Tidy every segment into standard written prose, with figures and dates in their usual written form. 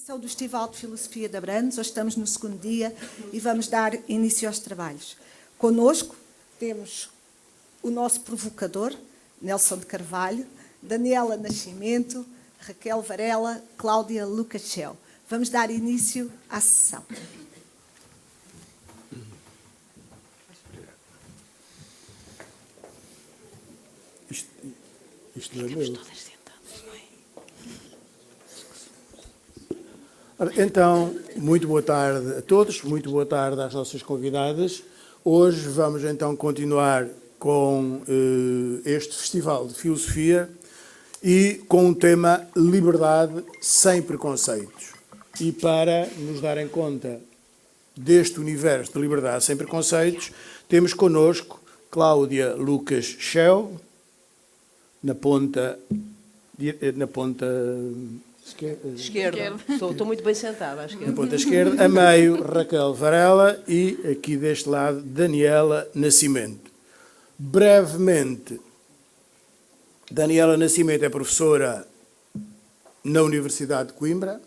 Edição do Festival de Filosofia de Abrantes. Hoje estamos no segundo dia e vamos dar início aos trabalhos. Connosco temos o nosso provocador, Nelson de Carvalho, Daniela Nascimento, Raquel Varela, Cláudia Lucachel. Vamos dar início à sessão. Isto não é meu. Então, muito boa tarde a todos, muito boa tarde às nossas convidadas. Hoje vamos então continuar com este Festival de Filosofia e com o tema Liberdade sem Preconceitos. E para nos darem conta deste universo de liberdade sem preconceitos, temos connosco Cláudia Lucachel, na ponta esquerda. Estou muito bem sentada à esquerda. Na ponta esquerda, a meio, Raquel Varela e aqui deste lado, Daniela Nascimento. Brevemente, Daniela Nascimento é professora na Universidade de Coimbra,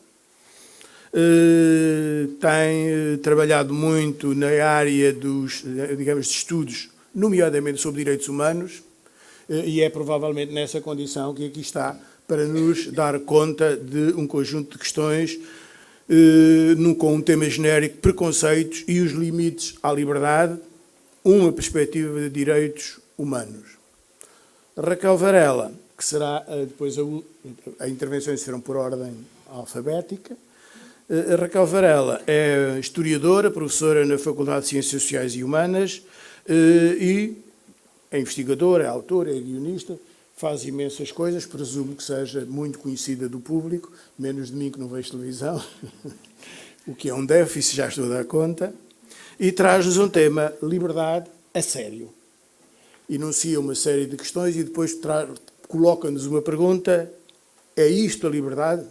tem trabalhado muito na área dos, digamos, de estudos, nomeadamente sobre direitos humanos, e é provavelmente nessa condição que aqui está para nos dar conta de um conjunto de questões com um tema genérico, preconceitos e os limites à liberdade, uma perspectiva de direitos humanos. Raquel Varela, que será depois as intervenções serão por ordem alfabética. A Raquel Varela é historiadora, professora na Faculdade de Ciências Sociais e Humanas e é investigadora, é autora, é guionista, faz imensas coisas, presumo que seja muito conhecida do público, menos de mim que não vejo televisão, o que é um déficit, já estou a dar conta, e traz-nos um tema, liberdade a sério. Enuncia uma série de questões e depois coloca-nos uma pergunta, é isto a liberdade?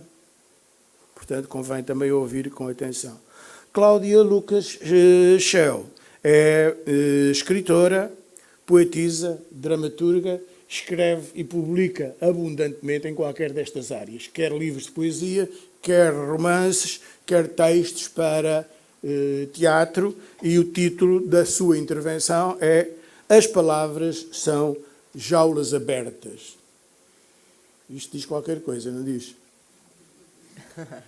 Portanto, convém também ouvir com atenção. Cláudia Lucachel é escritora, poetisa, dramaturga, escreve e publica abundantemente em qualquer destas áreas, quer livros de poesia, quer romances, quer textos para teatro, e o título da sua intervenção é As Palavras são Jaulas Abertas. Isto diz qualquer coisa, não diz?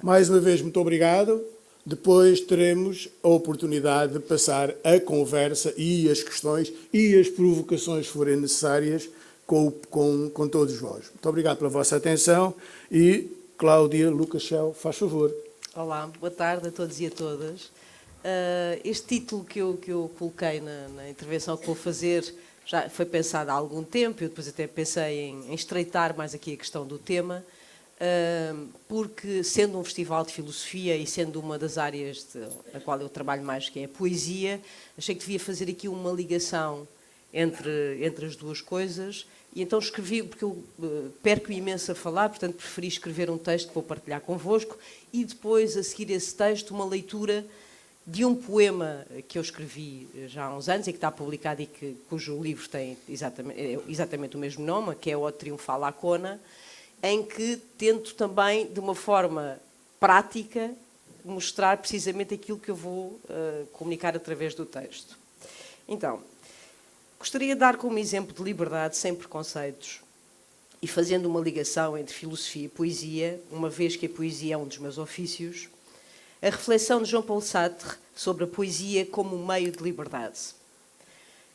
Mais uma vez, muito obrigado. Depois teremos a oportunidade de passar a conversa e as questões e as provocações, se forem necessárias, com todos vós. Muito obrigado pela vossa atenção e, Cláudia Lucachel, faz favor. Olá, boa tarde a todos e a todas. Este título que eu coloquei na intervenção que vou fazer já foi pensado há algum tempo, eu depois até pensei em estreitar mais aqui a questão do tema, porque, sendo um festival de filosofia e sendo uma das áreas na qual eu trabalho mais, que é a poesia, achei que devia fazer aqui uma ligação entre as duas coisas, e então escrevi, porque eu perco imenso a falar, portanto preferi escrever um texto que vou partilhar convosco, e depois, a seguir esse texto, uma leitura de um poema que eu escrevi já há uns anos e que está publicado e cujo livro tem exatamente o mesmo nome, que é o Triunfal Lacona, em que tento também, de uma forma prática, mostrar precisamente aquilo que eu vou comunicar através do texto. Então, gostaria de dar como exemplo de liberdade sem preconceitos e fazendo uma ligação entre filosofia e poesia, uma vez que a poesia é um dos meus ofícios, a reflexão de Jean Paul Sartre sobre a poesia como meio de liberdade,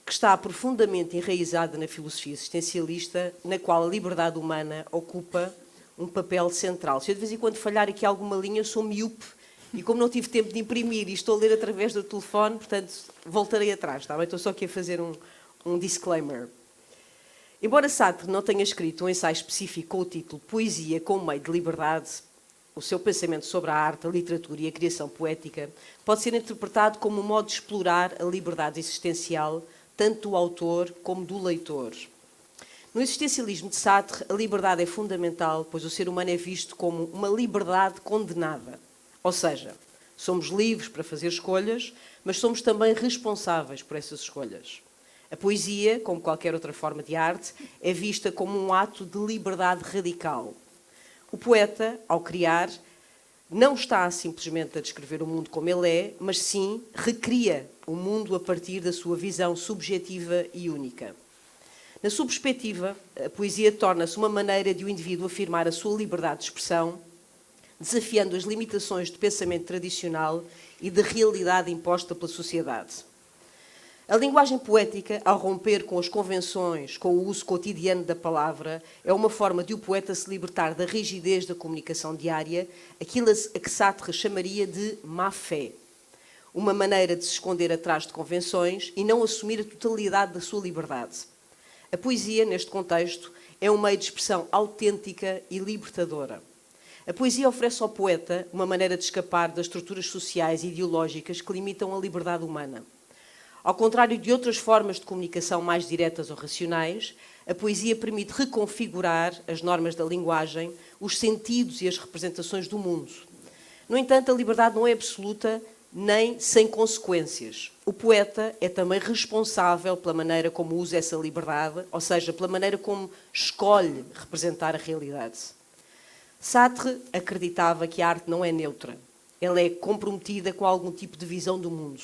que está profundamente enraizada na filosofia existencialista, na qual a liberdade humana ocupa um papel central. Se eu de vez em quando falhar aqui alguma linha, eu sou miúpe, e como não tive tempo de imprimir e estou a ler através do telefone, portanto, voltarei atrás, está bem? Estou só aqui a fazer um disclaimer. Embora Sartre não tenha escrito um ensaio específico com o título Poesia como meio de liberdade, o seu pensamento sobre a arte, a literatura e a criação poética pode ser interpretado como um modo de explorar a liberdade existencial, tanto do autor como do leitor. No existencialismo de Sartre, a liberdade é fundamental, pois o ser humano é visto como uma liberdade condenada. Ou seja, somos livres para fazer escolhas, mas somos também responsáveis por essas escolhas. A poesia, como qualquer outra forma de arte, é vista como um ato de liberdade radical. O poeta, ao criar, não está simplesmente a descrever o mundo como ele é, mas sim recria o mundo a partir da sua visão subjetiva e única. Na sua perspectiva, a poesia torna-se uma maneira de o indivíduo afirmar a sua liberdade de expressão, desafiando as limitações do pensamento tradicional e da realidade imposta pela sociedade. A linguagem poética, ao romper com as convenções, com o uso cotidiano da palavra, é uma forma de o poeta se libertar da rigidez da comunicação diária, aquilo a que Sartre chamaria de má-fé. Uma maneira de se esconder atrás de convenções e não assumir a totalidade da sua liberdade. A poesia, neste contexto, é um meio de expressão autêntica e libertadora. A poesia oferece ao poeta uma maneira de escapar das estruturas sociais e ideológicas que limitam a liberdade humana. Ao contrário de outras formas de comunicação mais diretas ou racionais, a poesia permite reconfigurar as normas da linguagem, os sentidos e as representações do mundo. No entanto, a liberdade não é absoluta nem sem consequências. O poeta é também responsável pela maneira como usa essa liberdade, ou seja, pela maneira como escolhe representar a realidade. Sartre acreditava que a arte não é neutra. Ela é comprometida com algum tipo de visão do mundo.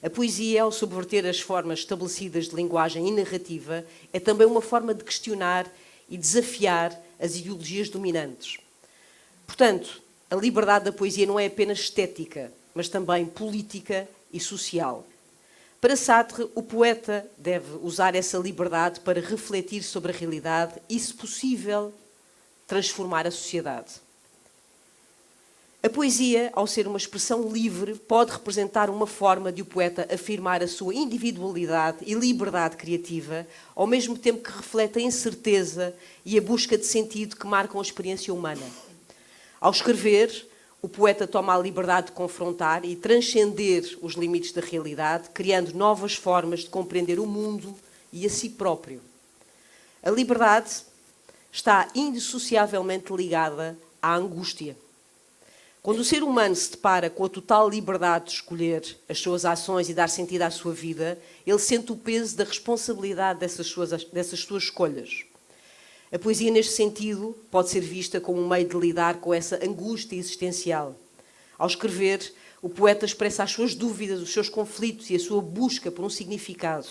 A poesia, ao subverter as formas estabelecidas de linguagem e narrativa, é também uma forma de questionar e desafiar as ideologias dominantes. Portanto, a liberdade da poesia não é apenas estética, mas também política e social. Para Sartre, o poeta deve usar essa liberdade para refletir sobre a realidade e, se possível, transformar a sociedade. A poesia, ao ser uma expressão livre, pode representar uma forma de o poeta afirmar a sua individualidade e liberdade criativa, ao mesmo tempo que reflete a incerteza e a busca de sentido que marcam a experiência humana. Ao escrever, o poeta toma a liberdade de confrontar e transcender os limites da realidade, criando novas formas de compreender o mundo e a si próprio. A liberdade está indissociavelmente ligada à angústia. Quando o ser humano se depara com a total liberdade de escolher as suas ações e dar sentido à sua vida, ele sente o peso da responsabilidade dessas suas escolhas. A poesia, neste sentido, pode ser vista como um meio de lidar com essa angústia existencial. Ao escrever, o poeta expressa as suas dúvidas, os seus conflitos e a sua busca por um significado.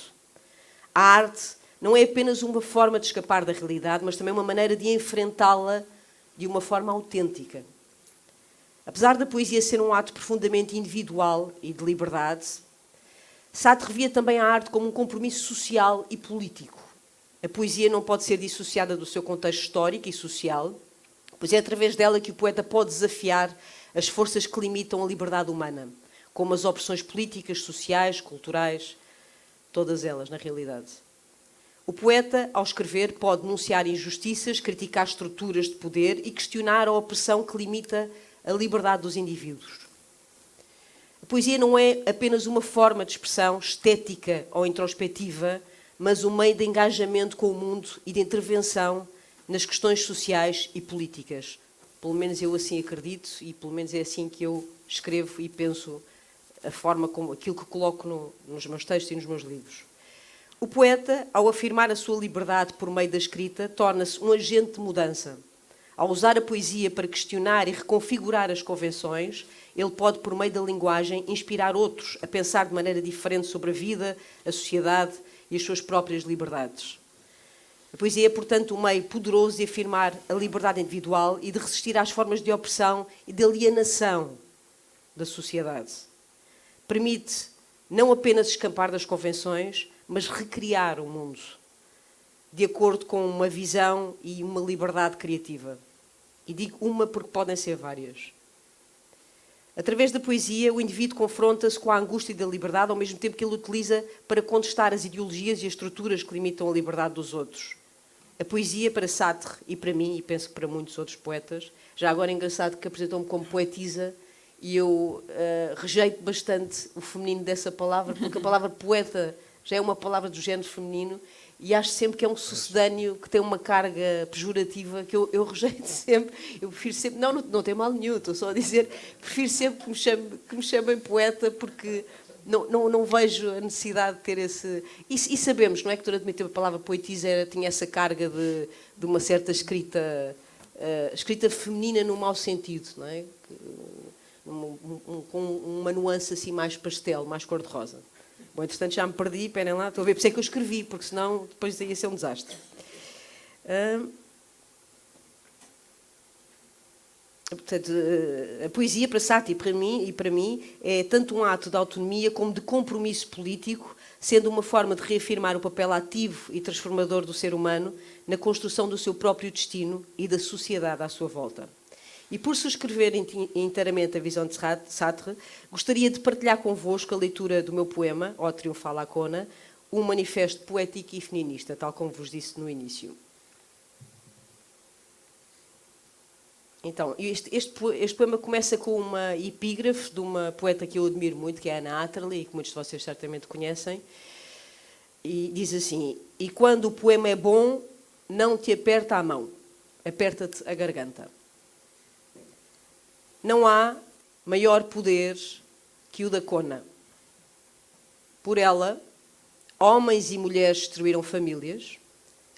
A arte não é apenas uma forma de escapar da realidade, mas também uma maneira de enfrentá-la de uma forma autêntica. Apesar da poesia ser um ato profundamente individual e de liberdade, Sartre via também a arte como um compromisso social e político. A poesia não pode ser dissociada do seu contexto histórico e social, pois é através dela que o poeta pode desafiar as forças que limitam a liberdade humana, como as opressões políticas, sociais, culturais, todas elas, na realidade. O poeta, ao escrever, pode denunciar injustiças, criticar estruturas de poder e questionar a opressão que limita a liberdade dos indivíduos. A poesia não é apenas uma forma de expressão estética ou introspectiva, mas um meio de engajamento com o mundo e de intervenção nas questões sociais e políticas. Pelo menos eu assim acredito e pelo menos é assim que eu escrevo e penso a forma como aquilo que coloco nos meus textos e nos meus livros. O poeta, ao afirmar a sua liberdade por meio da escrita, torna-se um agente de mudança. Ao usar a poesia para questionar e reconfigurar as convenções, ele pode, por meio da linguagem, inspirar outros a pensar de maneira diferente sobre a vida, a sociedade e as suas próprias liberdades. A poesia é, portanto, um meio poderoso de afirmar a liberdade individual e de resistir às formas de opressão e de alienação da sociedade. Permite não apenas escapar das convenções, mas recriar o mundo, de acordo com uma visão e uma liberdade criativa. E digo uma porque podem ser várias. Através da poesia, o indivíduo confronta-se com a angústia da liberdade, ao mesmo tempo que ele utiliza para contestar as ideologias e as estruturas que limitam a liberdade dos outros. A poesia, para Sartre e para mim, e penso que para muitos outros poetas, já agora é engraçado que apresentam-me como poetisa, e eu rejeito bastante o feminino dessa palavra, porque a palavra poeta já é uma palavra do género feminino, e acho sempre que é um sucedâneo que tem uma carga pejorativa que eu rejeito sempre. Eu prefiro sempre... Não tem mal nenhum, estou só a dizer... Prefiro sempre que me chamem poeta, porque não vejo a necessidade de ter esse... E sabemos, não é, que durante muito tempo a palavra poetisa tinha essa carga de uma certa escrita feminina no mau sentido, não é? com uma nuance assim mais pastel, mais cor-de-rosa. Bom, entretanto já me perdi, esperem lá, estou a ver, por isso é que eu escrevi, porque senão depois ia ser um desastre. Portanto, a poesia para Sartre e para mim é tanto um ato de autonomia como de compromisso político, sendo uma forma de reafirmar o papel ativo e transformador do ser humano na construção do seu próprio destino e da sociedade à sua volta. E por subscrever inteiramente a visão de Sartre, gostaria de partilhar convosco a leitura do meu poema, O Triunfo à Lacona, um manifesto poético e feminista, tal como vos disse no início. Então, este poema começa com uma epígrafe de uma poeta que eu admiro muito, que é Anna Atterley, e que muitos de vocês certamente conhecem, e diz assim: e quando o poema é bom, não te aperta a mão, aperta-te a garganta. Não há maior poder que o da Cona. Por ela, homens e mulheres destruíram famílias,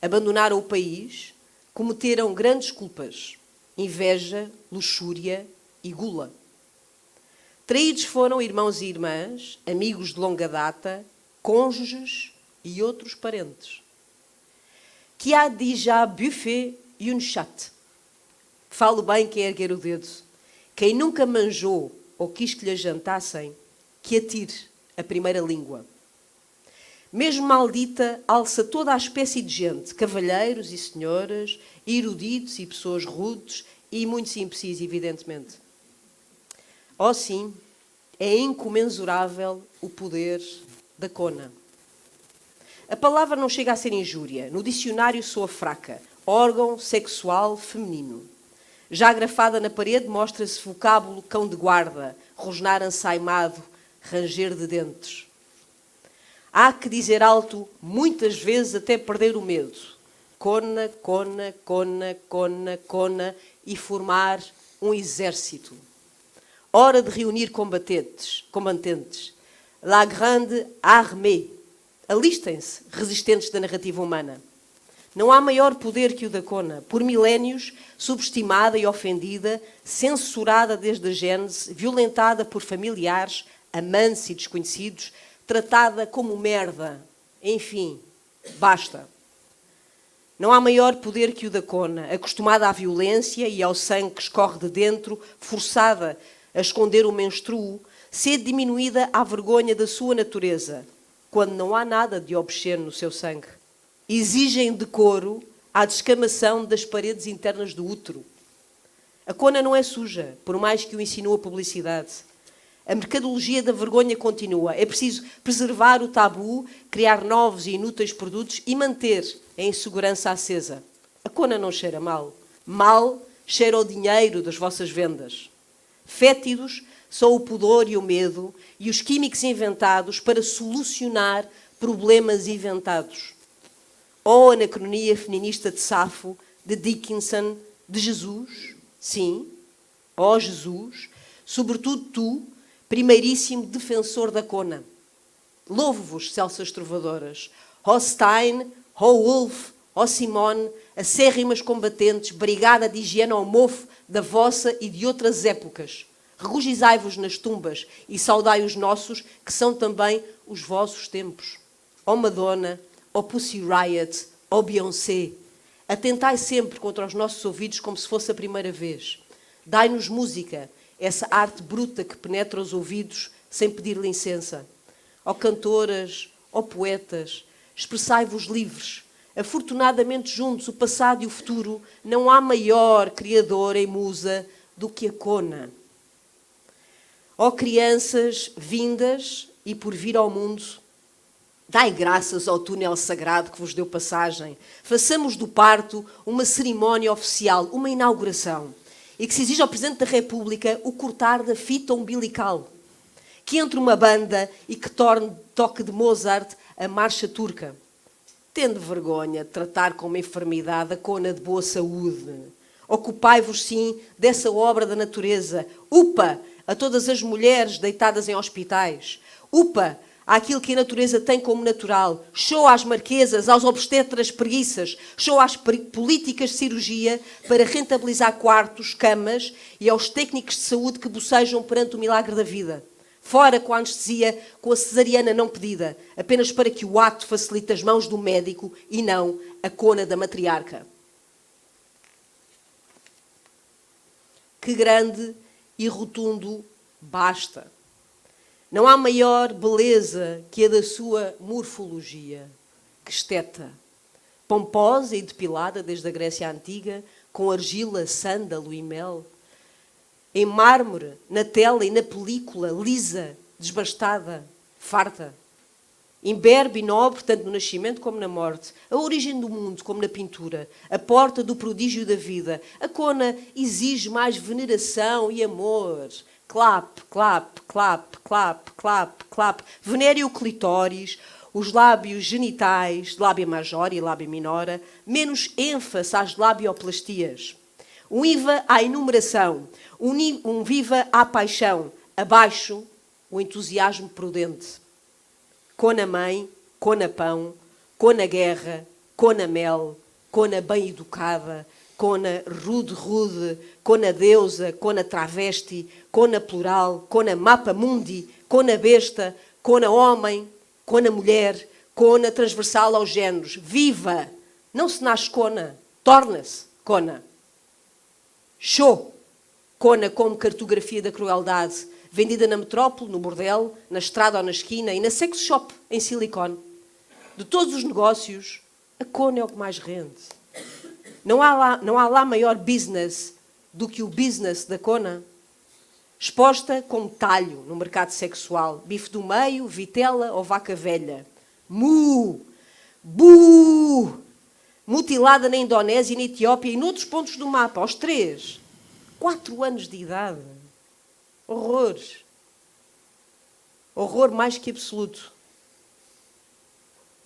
abandonaram o país, cometeram grandes culpas, inveja, luxúria e gula. Traídos foram irmãos e irmãs, amigos de longa data, cônjuges e outros parentes. Qui a déjà buffé une chatte? Falo bem quem erguer o dedo. Quem nunca manjou ou quis que lhe jantassem, que atire a primeira língua. Mesmo maldita, alça toda a espécie de gente, cavalheiros e senhoras, eruditos e pessoas rudes e muitos imbecis, evidentemente. Oh sim, é incomensurável o poder da Cona. A palavra não chega a ser injúria. No dicionário soa fraca. Órgão sexual feminino. Já grafada na parede mostra-se vocábulo cão de guarda, rosnar ansaimado, ranger de dentes. Há que dizer alto, muitas vezes até perder o medo. Cona, cona, cona, cona, cona e formar um exército. Hora de reunir combatentes. La grande armée. Alistem-se, resistentes da narrativa humana. Não há maior poder que o da Cona, por milénios, subestimada e ofendida, censurada desde a gênese, violentada por familiares, amantes e desconhecidos, tratada como merda. Enfim, basta. Não há maior poder que o da Cona, acostumada à violência e ao sangue que escorre de dentro, forçada a esconder o menstruo, ser diminuída à vergonha da sua natureza, quando não há nada de obsceno no seu sangue. Exigem decoro à descamação das paredes internas do útero. A Cona não é suja, por mais que o insinue a publicidade. A mercadologia da vergonha continua. É preciso preservar o tabu, criar novos e inúteis produtos e manter a insegurança acesa. A Cona não cheira mal. Mal cheira o dinheiro das vossas vendas. Fétidos são o pudor e o medo e os químicos inventados para solucionar problemas inventados. Oh, anacronia feminista de Safo, de Dickinson, de Jesus, sim, ó Jesus, sobretudo tu, primeiríssimo defensor da Cona. Louvo-vos, Celsas trovadoras, ó Stein, ó Wolff, ó Simone, acérrimas combatentes, brigada de higiene ao mofo da vossa e de outras épocas. Regozijai-vos nas tumbas e saudai os nossos, que são também os vossos tempos. Ó Madonna, ó Pussy Riot, ó Beyoncé, atentai sempre contra os nossos ouvidos como se fosse a primeira vez. Dai-nos música, essa arte bruta que penetra os ouvidos sem pedir licença. Ó cantoras, ó poetas, expressai-vos livres. Afortunadamente juntos, o passado e o futuro, não há maior criador em musa do que a Cona. Ó crianças vindas e por vir ao mundo, dai graças ao túnel sagrado que vos deu passagem. Façamos do parto uma cerimónia oficial, uma inauguração. E que se exija ao Presidente da República o cortar da fita umbilical. Que entre uma banda e que torne toque de Mozart a marcha turca. Tende vergonha de tratar como enfermidade a Cona de boa saúde. Ocupai-vos, sim, dessa obra da natureza. Upa a todas as mulheres deitadas em hospitais. Upa àquilo que a natureza tem como natural. Show às marquesas, aos obstetras preguiças. Show às políticas de cirurgia para rentabilizar quartos, camas e aos técnicos de saúde que bocejam perante o milagre da vida. Fora com a anestesia, com a cesariana não pedida, apenas para que o ato facilite as mãos do médico e não a cona da matriarca. Que grande e rotundo basta. Não há maior beleza que a da sua morfologia, que esteta, pomposa e depilada desde a Grécia Antiga, com argila, sândalo e mel, em mármore, na tela e na película, lisa, desbastada, farta, imberbe e nobre, tanto no nascimento como na morte, a origem do mundo como na pintura, a porta do prodígio da vida. A cona exige mais veneração e amor. Clap, clap, clap, clap, clap, clap. Venere o clitóris, os lábios genitais, lábia major e lábia minora, menos ênfase às labioplastias. Um IVA à enumeração, um viva à paixão, abaixo o entusiasmo prudente. Cona mãe, cona pão, cona guerra, cona mel, cona bem educada, cona rude, cona deusa, cona travesti, cona plural, cona mapa mundi, cona besta, cona homem, cona mulher, cona transversal aos géneros. Viva! Não se nasce cona, torna-se cona. Show! Cona como cartografia da crueldade, vendida na metrópole, no bordel, na estrada ou na esquina e na sex shop em silicone. De todos os negócios, a cona é o que mais rende. Não há lá maior business do que o business da cona. Exposta como talho no mercado sexual, bife do meio, vitela ou vaca velha. Mu! Bu! Mutilada na Indonésia, na Etiópia e noutros pontos do mapa, aos 3, 4 anos de idade. Horrores. Horror mais que absoluto.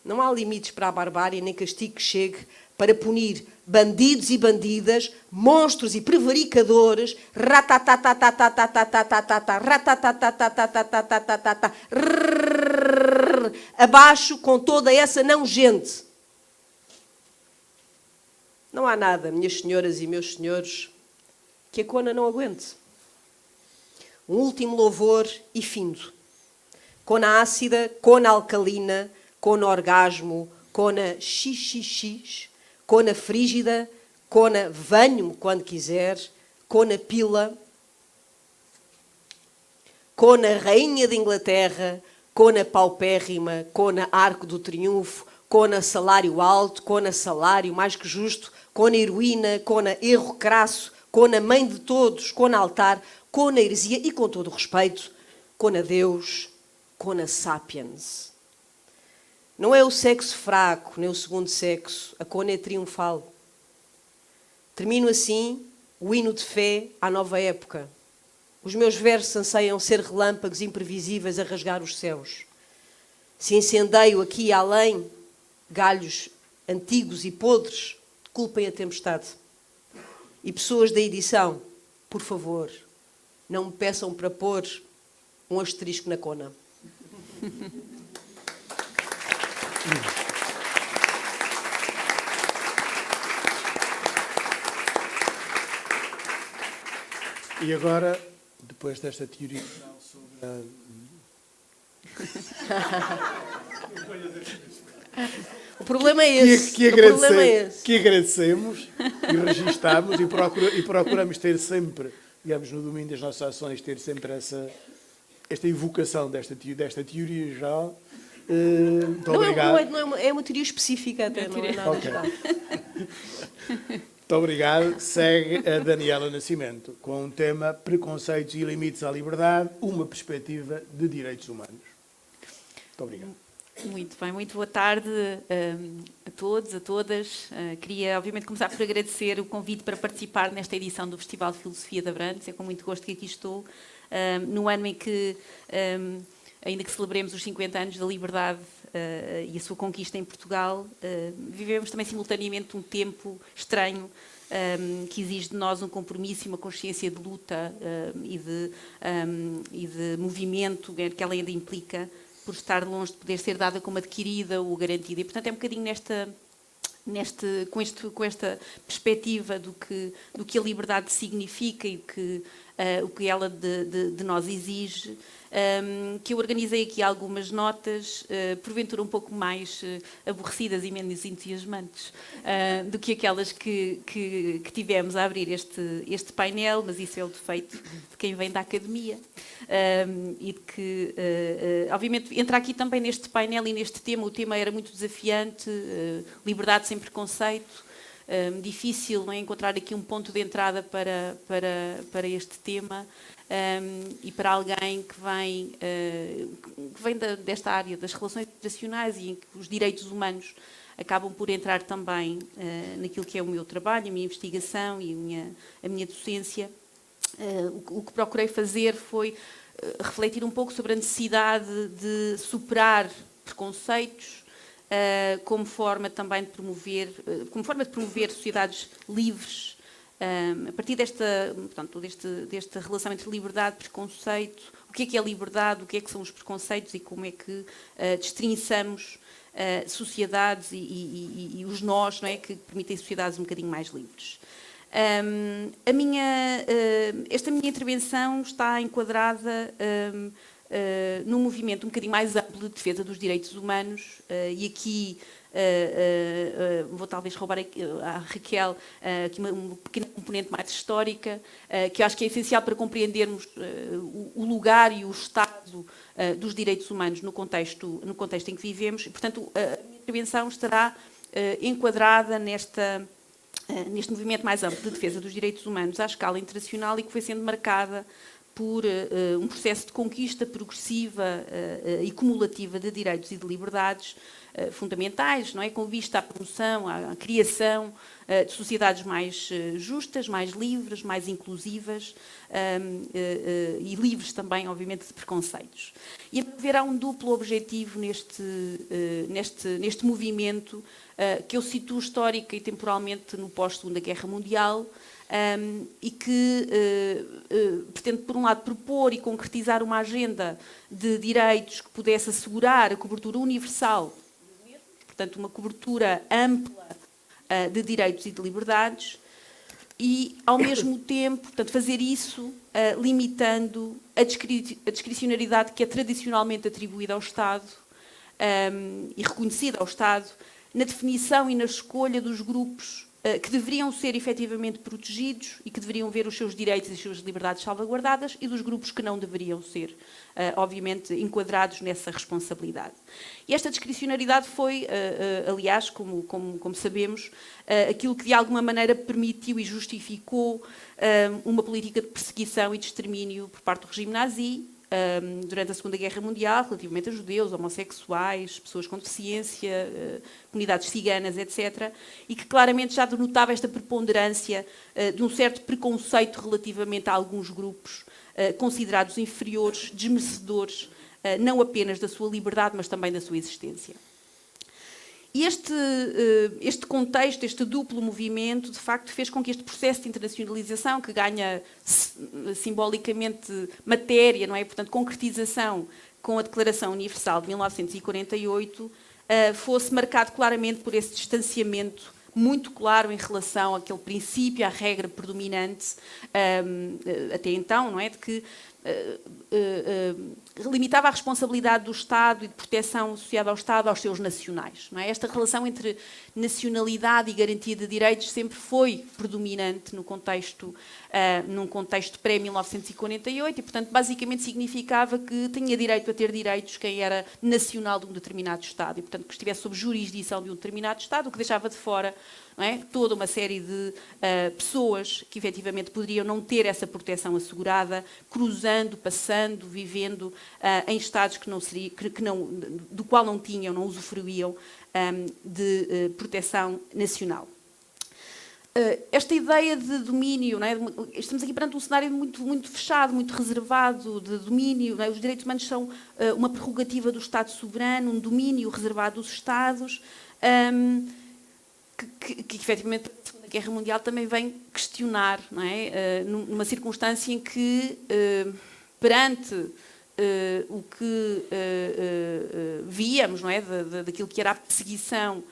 Não há limites para a barbárie nem castigo que chegue para punir bandidos e bandidas, monstros e prevaricadores, abaixo com toda essa não gente. Não há nada, minhas senhoras e meus senhores, que a cona não aguente. Um último louvor e findo. Cona ácida, cona alcalina, cona orgasmo, cona xxx, cona frígida, cona venho-me quando quiser, cona pila, cona rainha de Inglaterra, cona paupérrima, cona arco do triunfo, cona salário alto, cona salário mais que justo, cona heroína, cona erro crasso, cona mãe de todos, cona altar, cona heresia e, com todo o respeito, cona Deus, cona sapiens. Não é o sexo fraco, nem o segundo sexo, a cona é triunfal. Termino assim o hino de fé à nova época. Os meus versos anseiam ser relâmpagos imprevisíveis a rasgar os céus. Se incendeio aqui e além galhos antigos e podres, culpem a tempestade. E pessoas da edição, por favor, não me peçam para pôr um asterisco na cona. E agora, depois desta teoria sobre a... O problema é esse. Que agradecemos e registamos e procuramos ter sempre, digamos, no domínio das nossas ações, ter sempre esta evocação desta teoria já. Muito obrigado. Não é uma teoria específica até, não é nada geral. Muito obrigado. Segue a Daniela Nascimento com o tema Preconceitos e Limites à Liberdade, uma perspectiva de direitos humanos. Muito obrigado. Muito bem, muito boa tarde a todos, a todas. Queria, obviamente, começar por agradecer o convite para participar nesta edição do Festival de Filosofia de Abrantes. É com muito gosto que aqui estou, no ano em que, ainda que celebremos os 50 anos da liberdade e a sua conquista em Portugal, vivemos também simultaneamente um tempo estranho, que exige de nós um compromisso e uma consciência de luta e de movimento que ela ainda implica, por estar longe de poder ser dada como adquirida ou garantida. E, portanto, é um bocadinho com esta perspectiva do que a liberdade significa e o que ela de nós exige, que eu organizei aqui algumas notas, porventura um pouco mais aborrecidas e menos entusiasmantes do que aquelas que tivemos a abrir este painel, mas isso é o defeito de quem vem da academia. E de que, obviamente, entra aqui também neste painel e neste tema, o tema era muito desafiante, liberdade sem preconceito, difícil, não é, encontrar aqui um ponto de entrada para este tema, e para alguém que vem desta área das relações internacionais e em que os direitos humanos acabam por entrar também naquilo que é o meu trabalho, a minha investigação e a minha docência. O que procurei fazer foi refletir um pouco sobre a necessidade de superar preconceitos, como forma também de promover, sociedades livres, a partir desta relação entre liberdade e preconceito. O que é liberdade, o que são os preconceitos e como é que destrinçamos sociedades e os nós, não é, que permitem sociedades um bocadinho mais livres. Esta minha intervenção está enquadrada num movimento um bocadinho mais amplo de defesa dos direitos humanos, e aqui vou talvez roubar à Raquel aqui uma pequena componente mais histórica, que eu acho que é essencial para compreendermos o lugar e o estado dos direitos humanos no contexto em que vivemos. E, portanto, a minha intervenção estará enquadrada neste movimento mais amplo de defesa dos direitos humanos à escala internacional e que foi sendo marcada por um processo de conquista progressiva e cumulativa de direitos e de liberdades fundamentais, não é? Com vista à promoção, à criação de sociedades mais justas, mais livres, mais inclusivas e livres também, obviamente, de preconceitos. E, a meu ver, há um duplo objetivo neste movimento, que eu situo histórica e temporalmente no pós-Segunda Guerra Mundial, e que pretende, por um lado, propor e concretizar uma agenda de direitos que pudesse assegurar a cobertura universal, portanto, uma cobertura ampla de direitos e de liberdades, e, ao mesmo tempo, portanto, fazer isso limitando a discricionariedade que é tradicionalmente atribuída ao Estado e reconhecida ao Estado na definição e na escolha dos grupos que deveriam ser efetivamente protegidos e que deveriam ver os seus direitos e as suas liberdades salvaguardadas, e dos grupos que não deveriam ser, obviamente, enquadrados nessa responsabilidade. E esta discricionariedade foi, aliás, como sabemos, aquilo que de alguma maneira permitiu e justificou uma política de perseguição e de extermínio por parte do regime nazi, durante a Segunda Guerra Mundial, relativamente a judeus, homossexuais, pessoas com deficiência, comunidades ciganas, etc., e que claramente já denotava esta preponderância de um certo preconceito relativamente a alguns grupos considerados inferiores, desmerecedores, não apenas da sua liberdade, mas também da sua existência. E este contexto, este duplo movimento, de facto, fez com que este processo de internacionalização, que ganha simbolicamente matéria, não é? Portanto, concretização com a Declaração Universal de 1948, fosse marcado claramente por esse distanciamento muito claro em relação àquele princípio, à regra predominante até então, não é? De que limitava a responsabilidade do Estado e de proteção associada ao Estado aos seus nacionais. Não é? Esta relação entre nacionalidade e garantia de direitos sempre foi predominante num contexto pré-1948 e, portanto, basicamente significava que tinha direito a ter direitos quem era nacional de um determinado Estado e, portanto, que estivesse sob jurisdição de um determinado Estado, o que deixava de fora, não é, toda uma série de pessoas que efetivamente poderiam não ter essa proteção assegurada, cruzando, passando, vivendo em Estados do qual não tinham, não usufruíam de proteção nacional. Esta ideia de domínio, não é? Estamos aqui perante um cenário muito fechado, muito reservado de domínio. Não é? Os direitos humanos são uma prerrogativa do Estado soberano, um domínio reservado dos Estados, que efetivamente a Segunda Guerra Mundial também vem questionar, não é? Numa circunstância em que, perante o que víamos, não é, daquilo que era a perseguição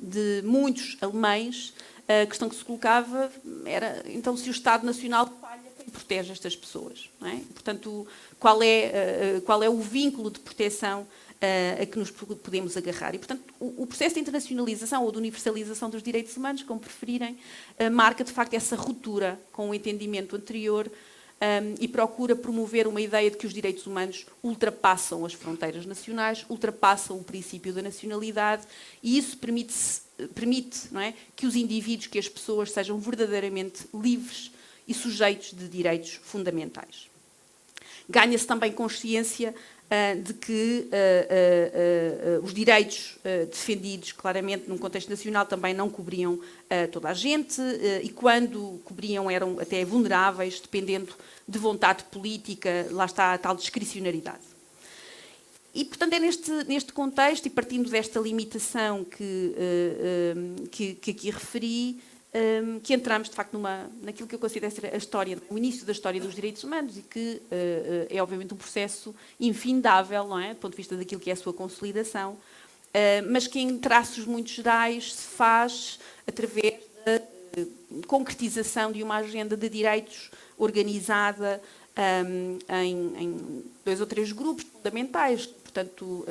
de muitos alemães, a questão que se colocava era, então, se o Estado Nacional falha, quem protege estas pessoas? Não é? Portanto, qual é o vínculo de proteção a que nos podemos agarrar? E, portanto, o processo de internacionalização ou de universalização dos direitos humanos, como preferirem, marca, de facto, essa ruptura com o entendimento anterior e procura promover uma ideia de que os direitos humanos ultrapassam as fronteiras nacionais, ultrapassam o princípio da nacionalidade, e isso permite, não é, que os indivíduos, que as pessoas sejam verdadeiramente livres e sujeitos de direitos fundamentais. Ganha-se também consciência de que os direitos defendidos claramente num contexto nacional também não cobriam toda a gente e quando cobriam eram até vulneráveis, dependendo de vontade política, lá está a tal discricionariedade. E, portanto, é neste contexto, e partindo desta limitação que aqui referi, que entramos, de facto, naquilo que eu considero ser a história, o início da história dos direitos humanos e que é, obviamente, um processo infindável, não é? Do ponto de vista daquilo que é a sua consolidação, mas que, em traços muito gerais, se faz através da concretização de uma agenda de direitos organizada em 2 ou 3 grupos fundamentais, portanto,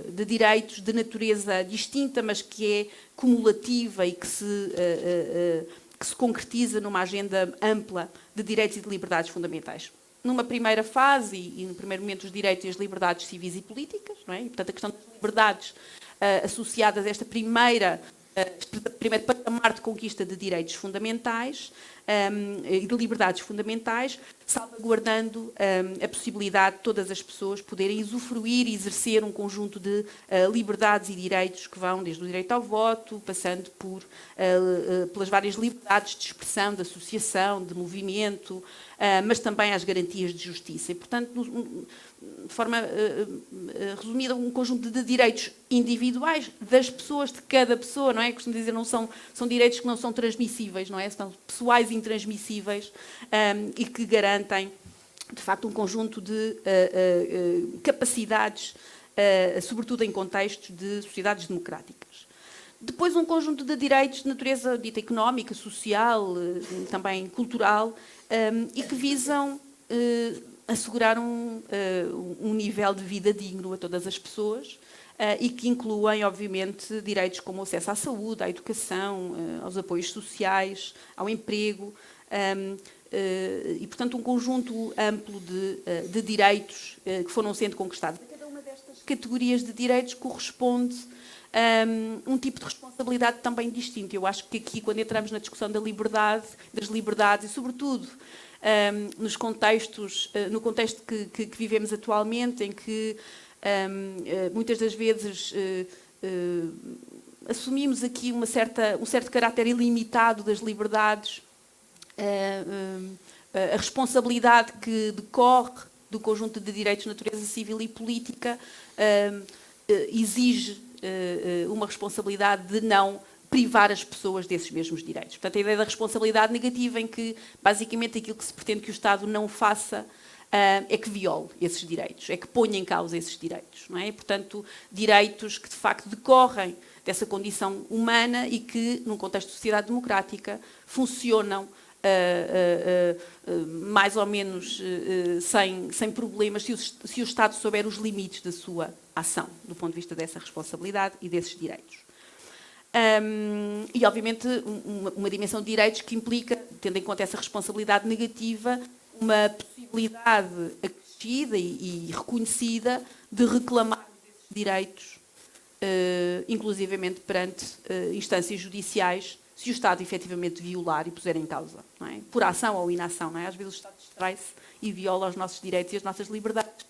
de direitos de natureza distinta, mas que é cumulativa e que se concretiza numa agenda ampla de direitos e de liberdades fundamentais. Numa primeira fase, e no primeiro momento, os direitos e as liberdades civis e políticas, não é? E, portanto, a questão das liberdades associadas a esta primeiro patamar de conquista de direitos fundamentais e de liberdades fundamentais, salvaguardando a possibilidade de todas as pessoas poderem usufruir e exercer um conjunto de liberdades e direitos que vão desde o direito ao voto, passando pelas várias liberdades de expressão, de associação, de movimento, mas também às garantias de justiça. E, portanto, de forma resumida, um conjunto de direitos individuais das pessoas, de cada pessoa, não é? Costumo dizer, são direitos que não são transmissíveis, não é? São pessoais e intransmissíveis e que garantem, de facto, um conjunto de capacidades, sobretudo em contextos de sociedades democráticas. Depois, um conjunto de direitos de natureza dita económica, social, também cultural, e que visam assegurar um nível de vida digno a todas as pessoas e que incluem, obviamente, direitos como o acesso à saúde, à educação, aos apoios sociais, ao emprego, e, portanto, um conjunto amplo de direitos que foram sendo conquistados. A cada uma destas categorias de direitos corresponde um tipo de responsabilidade também distinto. Eu acho que aqui, quando entramos na discussão da liberdade, das liberdades e, sobretudo, no contexto que vivemos atualmente, em que muitas das vezes assumimos aqui um certo caráter ilimitado das liberdades, a responsabilidade que decorre do conjunto de direitos de natureza civil e política exige uma responsabilidade de não privar as pessoas desses mesmos direitos. Portanto, a ideia da responsabilidade negativa, em que, basicamente, aquilo que se pretende que o Estado não faça é que viole esses direitos, é que ponha em causa esses direitos. Não é? E, portanto, direitos que, de facto, decorrem dessa condição humana e que, num contexto de sociedade democrática, funcionam mais ou menos sem problemas, se o Estado souber os limites da sua ação, do ponto de vista dessa responsabilidade e desses direitos. E, obviamente, uma dimensão de direitos que implica, tendo em conta essa responsabilidade negativa, uma possibilidade acrescida e reconhecida de reclamar esses direitos, inclusivamente perante instâncias judiciais, se o Estado efetivamente violar e puser em causa, não é? Por ação ou inação. Não é? Às vezes o Estado distrai-se e viola os nossos direitos e as nossas liberdades.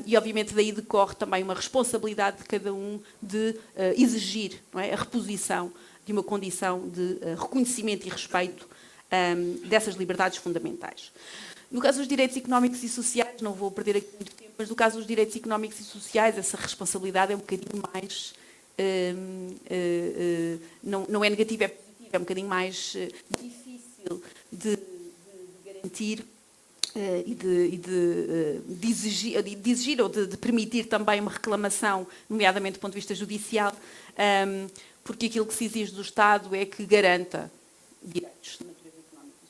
E, obviamente, daí decorre também uma responsabilidade de cada um de exigir, não é? A reposição de uma condição de reconhecimento e respeito dessas liberdades fundamentais. No caso dos direitos económicos e sociais, não vou perder aqui muito tempo, mas no caso dos direitos económicos e sociais, essa responsabilidade é um bocadinho mais... não é negativa, é positiva, é um bocadinho mais difícil de garantir de exigir ou de permitir também uma reclamação, nomeadamente do ponto de vista judicial, porque aquilo que se exige do Estado é que garanta direitos de natureza económica e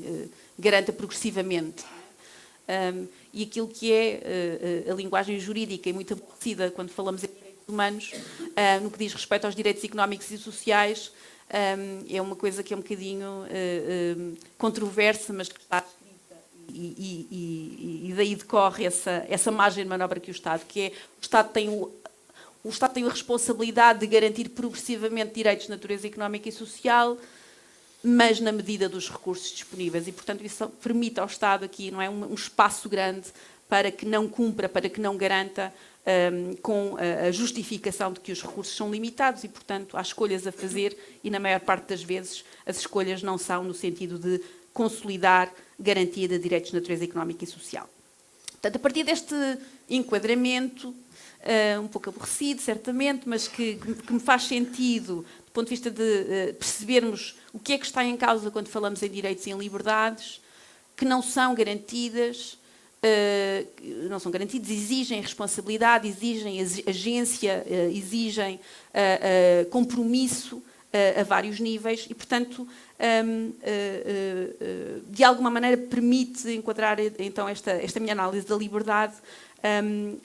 social. Garanta progressivamente. E aquilo que é a linguagem jurídica, e muito aborrecida quando falamos em direitos humanos, no que diz respeito aos direitos económicos e sociais, é uma coisa que é um bocadinho controversa, mas que está escrita, e daí decorre essa margem de manobra que o Estado, que é o Estado tem a responsabilidade de garantir progressivamente direitos de natureza económica e social, mas na medida dos recursos disponíveis. E, portanto, isso permite ao Estado aqui, não é, um espaço grande para que não cumpra, para que não garanta, com a justificação de que os recursos são limitados e, portanto, há escolhas a fazer e, na maior parte das vezes, as escolhas não são no sentido de consolidar garantia de direitos de natureza económica e social. Portanto, a partir deste enquadramento, um pouco aborrecido, certamente, mas que me faz sentido do ponto de vista de percebermos o que é que está em causa quando falamos em direitos e em liberdades, que não são garantidas, exigem responsabilidade, exigem agência, exigem compromisso a vários níveis e, portanto, de alguma maneira permite enquadrar então esta minha análise da liberdade,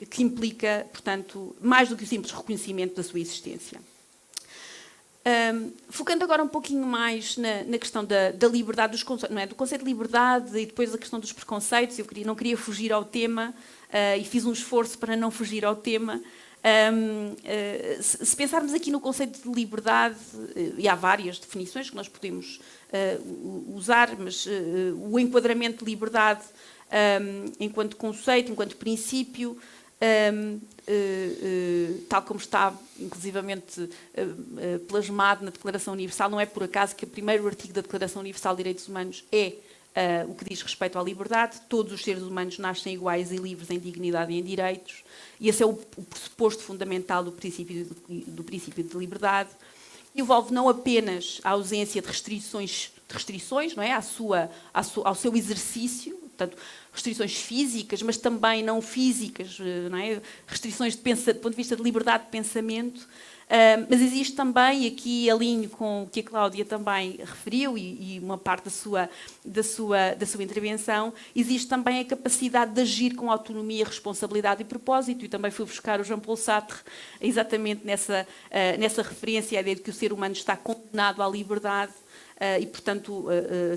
que implica, portanto, mais do que o simples reconhecimento da sua existência. Focando agora um pouquinho mais na questão da liberdade, não é? Do conceito de liberdade e depois a questão dos preconceitos, eu não queria fugir ao tema e fiz um esforço para não fugir ao tema. Se pensarmos aqui no conceito de liberdade, e há várias definições que nós podemos usar, mas o enquadramento de liberdade enquanto conceito, enquanto princípio, tal como está inclusivamente plasmado na Declaração Universal, não é por acaso que o primeiro artigo da Declaração Universal de Direitos Humanos é o que diz respeito à liberdade. Todos os seres humanos nascem iguais e livres em dignidade e em direitos, e esse é o pressuposto fundamental do princípio de liberdade. Envolve não apenas a ausência de restrições, não é? Ao seu exercício, portanto, restrições físicas, mas também não físicas, não é? Restrições do ponto de vista de liberdade de pensamento, mas existe também, aqui alinho com o que a Cláudia também referiu e uma parte da sua intervenção, existe também a capacidade de agir com autonomia, responsabilidade e propósito, e também fui buscar o Jean-Paul Sartre exatamente nessa referência, a ideia de que o ser humano está condenado à liberdade, e, portanto,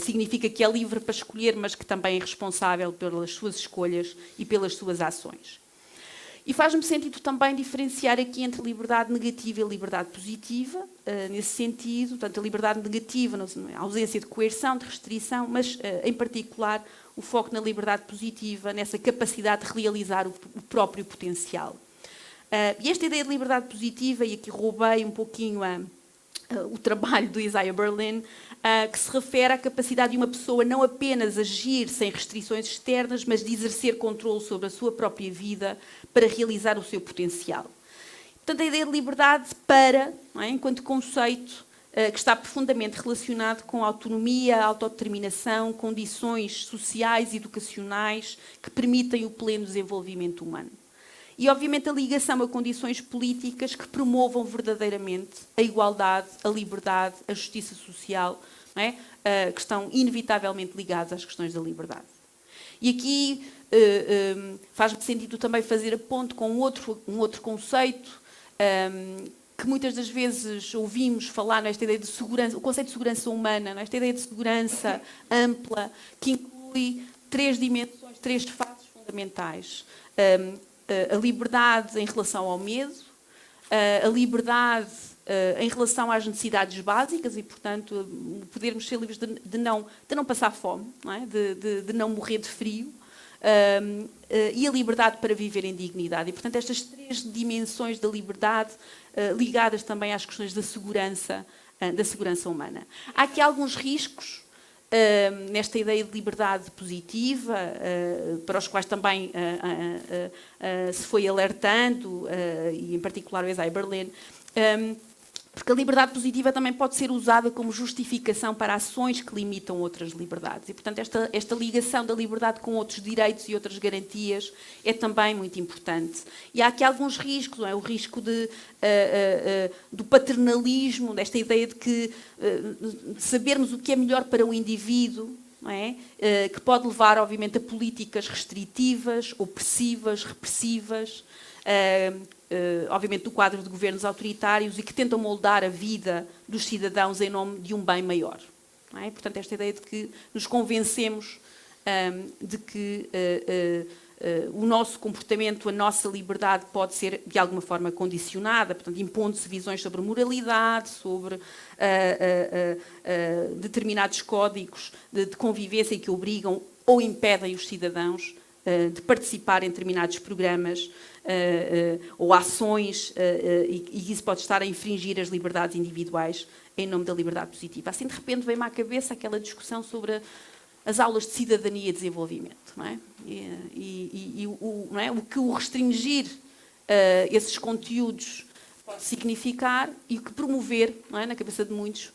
significa que é livre para escolher, mas que também é responsável pelas suas escolhas e pelas suas ações. E faz-me sentido também diferenciar aqui entre liberdade negativa e liberdade positiva, nesse sentido, portanto, a liberdade negativa, a ausência de coerção, de restrição, mas, em particular, o foco na liberdade positiva, nessa capacidade de realizar o próprio potencial. E esta ideia de liberdade positiva, e aqui roubei um pouquinho o trabalho do Isaiah Berlin, que se refere à capacidade de uma pessoa não apenas agir sem restrições externas, mas de exercer controle sobre a sua própria vida para realizar o seu potencial. Portanto, a ideia de liberdade não é, enquanto conceito que está profundamente relacionado com a autonomia, a autodeterminação, condições sociais e educacionais que permitem o pleno desenvolvimento humano. E, obviamente, a ligação a condições políticas que promovam verdadeiramente a igualdade, a liberdade, a justiça social, não é? Que estão inevitavelmente ligadas às questões da liberdade. E aqui faz-me sentido também fazer a ponte com um outro conceito que muitas das vezes ouvimos falar nesta ideia de segurança, o conceito de segurança humana, nesta ideia de segurança ampla, que inclui 3 dimensões, 3 fases fundamentais. A liberdade em relação ao medo, a liberdade em relação às necessidades básicas e, portanto, podermos ser livres de não passar fome, não é? de não morrer de frio, e a liberdade para viver em dignidade. E, portanto, estas 3 dimensões da liberdade ligadas também às questões da segurança humana. Há aqui alguns riscos nesta ideia de liberdade positiva, para os quais também se foi alertando, e em particular o Isaiah Berlin, Porque a liberdade positiva também pode ser usada como justificação para ações que limitam outras liberdades. E, portanto, esta ligação da liberdade com outros direitos e outras garantias é também muito importante. E há aqui alguns riscos, não é? O risco do paternalismo, desta ideia de que de sabermos o que é melhor para o indivíduo, não é? Que pode levar, obviamente, a políticas restritivas, opressivas, repressivas, obviamente do quadro de governos autoritários e que tentam moldar a vida dos cidadãos em nome de um bem maior. Não é? Portanto, esta ideia de que nos convencemos de que o nosso comportamento, a nossa liberdade pode ser de alguma forma condicionada, portanto, impondo-se visões sobre moralidade, sobre determinados códigos de convivência que obrigam ou impedem os cidadãos de participar em determinados programas ou ações, e isso pode estar a infringir as liberdades individuais em nome da liberdade positiva. Assim, de repente, vem-me à cabeça aquela discussão sobre as aulas de cidadania e desenvolvimento, não é? Não é? O que o restringir esses conteúdos pode significar e o que promover, não é? Na cabeça de muitos,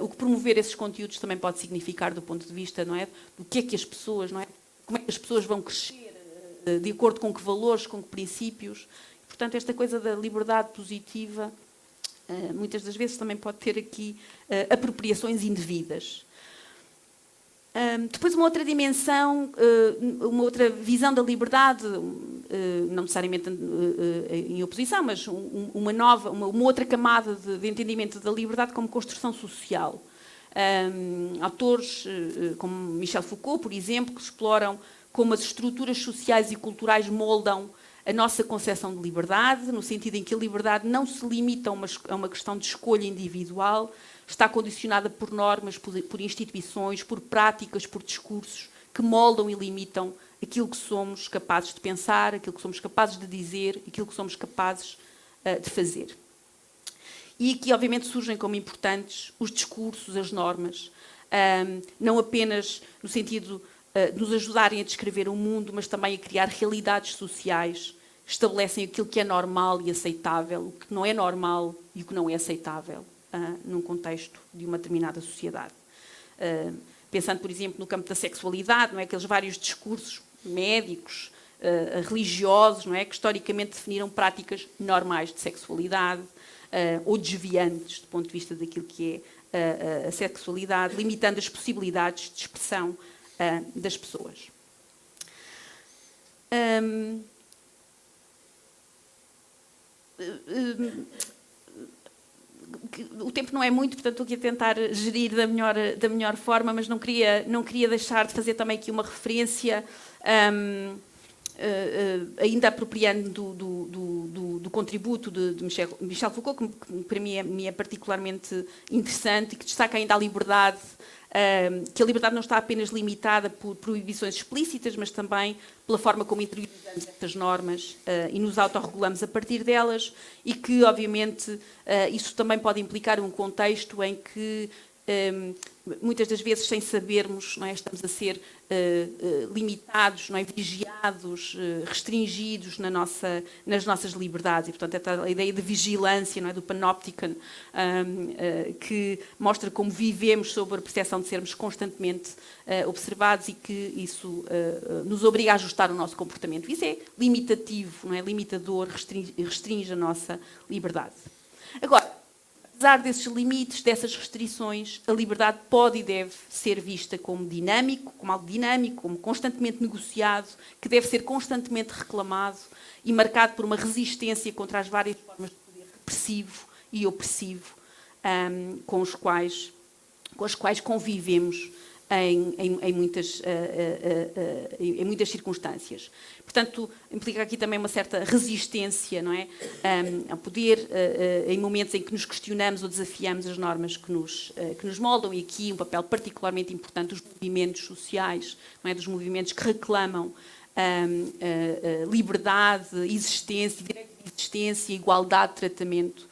o que promover esses conteúdos também pode significar do ponto de vista, não é? Do que é que as pessoas, não é? Como é que as pessoas vão crescer, de acordo com que valores, com que princípios. Portanto, esta coisa da liberdade positiva, muitas das vezes também pode ter aqui apropriações indevidas. Depois uma outra dimensão, uma outra visão da liberdade, não necessariamente em oposição, mas uma outra camada de entendimento da liberdade como construção social. Autores como Michel Foucault, por exemplo, que exploram como as estruturas sociais e culturais moldam a nossa concepção de liberdade, no sentido em que a liberdade não se limita a uma questão de escolha individual, está condicionada por normas, por instituições, por práticas, por discursos que moldam e limitam aquilo que somos capazes de pensar, aquilo que somos capazes de dizer, aquilo que somos capazes de fazer. E aqui, obviamente, surgem como importantes os discursos, as normas, não apenas no sentido de nos ajudarem a descrever o mundo, mas também a criar realidades sociais que estabelecem aquilo que é normal e aceitável, o que não é normal e o que não é aceitável num contexto de uma determinada sociedade. Pensando, por exemplo, no campo da sexualidade, não é? Aqueles vários discursos médicos, religiosos, não é? Que historicamente definiram práticas normais de sexualidade, ou desviantes do ponto de vista daquilo que é a sexualidade, limitando as possibilidades de expressão das pessoas. O tempo não é muito, portanto estou aqui a tentar gerir da melhor forma, mas não queria deixar de fazer também aqui uma referência, ainda apropriando do contributo de Michel Foucault, que para mim é particularmente interessante e que destaca ainda a liberdade, que a liberdade não está apenas limitada por proibições explícitas, mas também pela forma como interiorizamos estas normas e nos autorregulamos a partir delas, e que, obviamente, isso também pode implicar um contexto em que muitas das vezes, sem sabermos, não é, estamos a ser limitados, não é, vigiados, restringidos nas nossas liberdades. E, portanto, a ideia de vigilância, não é, do Panopticon, que mostra como vivemos sob a percepção de sermos constantemente observados e que isso nos obriga a ajustar o nosso comportamento. Isso é limitativo, não é, limitador, restringe a nossa liberdade. Agora, apesar desses limites, dessas restrições, a liberdade pode e deve ser vista como algo dinâmico, como constantemente negociado, que deve ser constantemente reclamado e marcado por uma resistência contra as várias formas de poder repressivo e opressivo com as quais convivemos em muitas circunstâncias. Portanto, implica aqui também uma certa resistência, não é? Ao poder, em momentos em que nos questionamos ou desafiamos as normas que nos moldam, e aqui um papel particularmente importante dos movimentos sociais, não é? Dos movimentos que reclamam liberdade, existência, direito de existência, igualdade de tratamento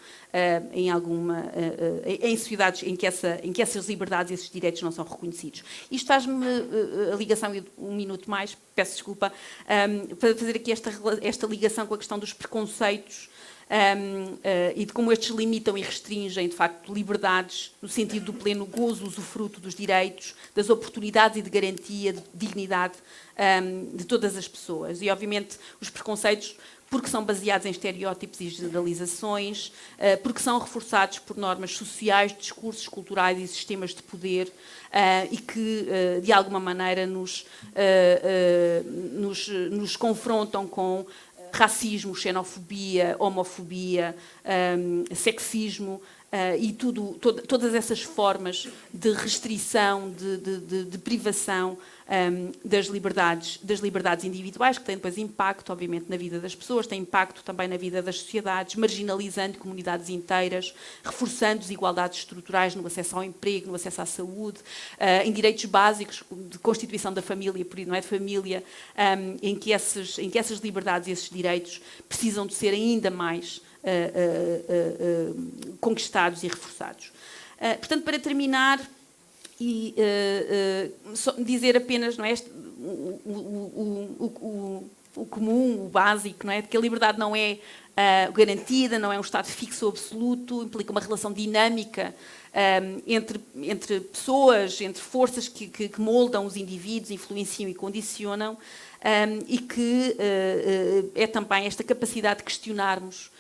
em sociedades em que essas liberdades e esses direitos não são reconhecidos. Isto faz-me a ligação, um minuto mais, peço desculpa, para fazer aqui esta ligação com a questão dos preconceitos e de como estes limitam e restringem, de facto, liberdades no sentido do pleno gozo, usufruto dos direitos, das oportunidades e de garantia de dignidade de todas as pessoas. E, obviamente, os preconceitos, porque são baseados em estereótipos e generalizações, porque são reforçados por normas sociais, discursos culturais e sistemas de poder, e que, de alguma maneira, nos confrontam com racismo, xenofobia, homofobia, sexismo, e todas essas formas de restrição, de privação das liberdades individuais, que têm depois impacto, obviamente, na vida das pessoas, têm impacto também na vida das sociedades, marginalizando comunidades inteiras, reforçando desigualdades estruturais no acesso ao emprego, no acesso à saúde, em direitos básicos de constituição da família, não é, de família, em que essas liberdades e esses direitos precisam de ser ainda mais conquistados e reforçados. Portanto, para terminar, e só dizer apenas, não é, o comum, o básico, não é, de que a liberdade não é garantida, não é um estado fixo ou absoluto, implica uma relação dinâmica entre pessoas, entre forças que moldam os indivíduos, influenciam e condicionam, e que é também esta capacidade de questionarmos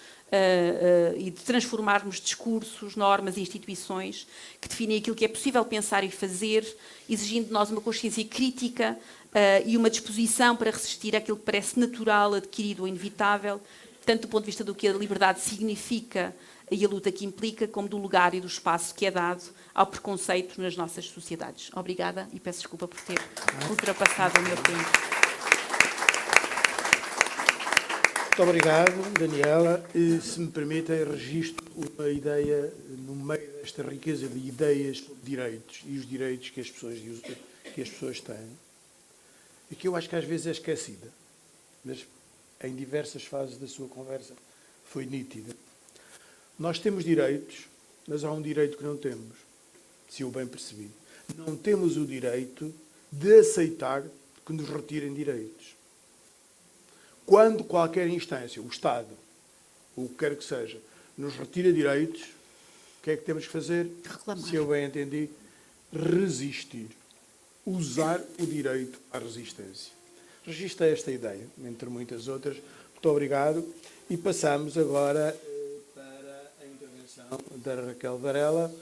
e de transformarmos discursos, normas e instituições que definem aquilo que é possível pensar e fazer, exigindo de nós uma consciência crítica e uma disposição para resistir àquilo que parece natural, adquirido ou inevitável, tanto do ponto de vista do que a liberdade significa e a luta que implica, como do lugar e do espaço que é dado ao preconceito nas nossas sociedades. Obrigada e peço desculpa por ter ultrapassado o meu tempo. Muito obrigado, Daniela. E, se me permitem, registro uma ideia no meio desta riqueza de ideias sobre direitos e os direitos que as pessoas têm, e que eu acho que às vezes é esquecida, mas em diversas fases da sua conversa foi nítida. Nós temos direitos, mas há um direito que não temos, se eu bem percebi. Não temos o direito de aceitar que nos retirem direitos. Quando qualquer instância, o Estado, ou o que quer que seja, nos retira direitos, o que é que temos que fazer? Reclamar. Se eu bem entendi, resistir. Usar o direito à resistência. Registrei esta ideia, entre muitas outras. Muito obrigado. E passamos agora para a intervenção da Raquel Varela.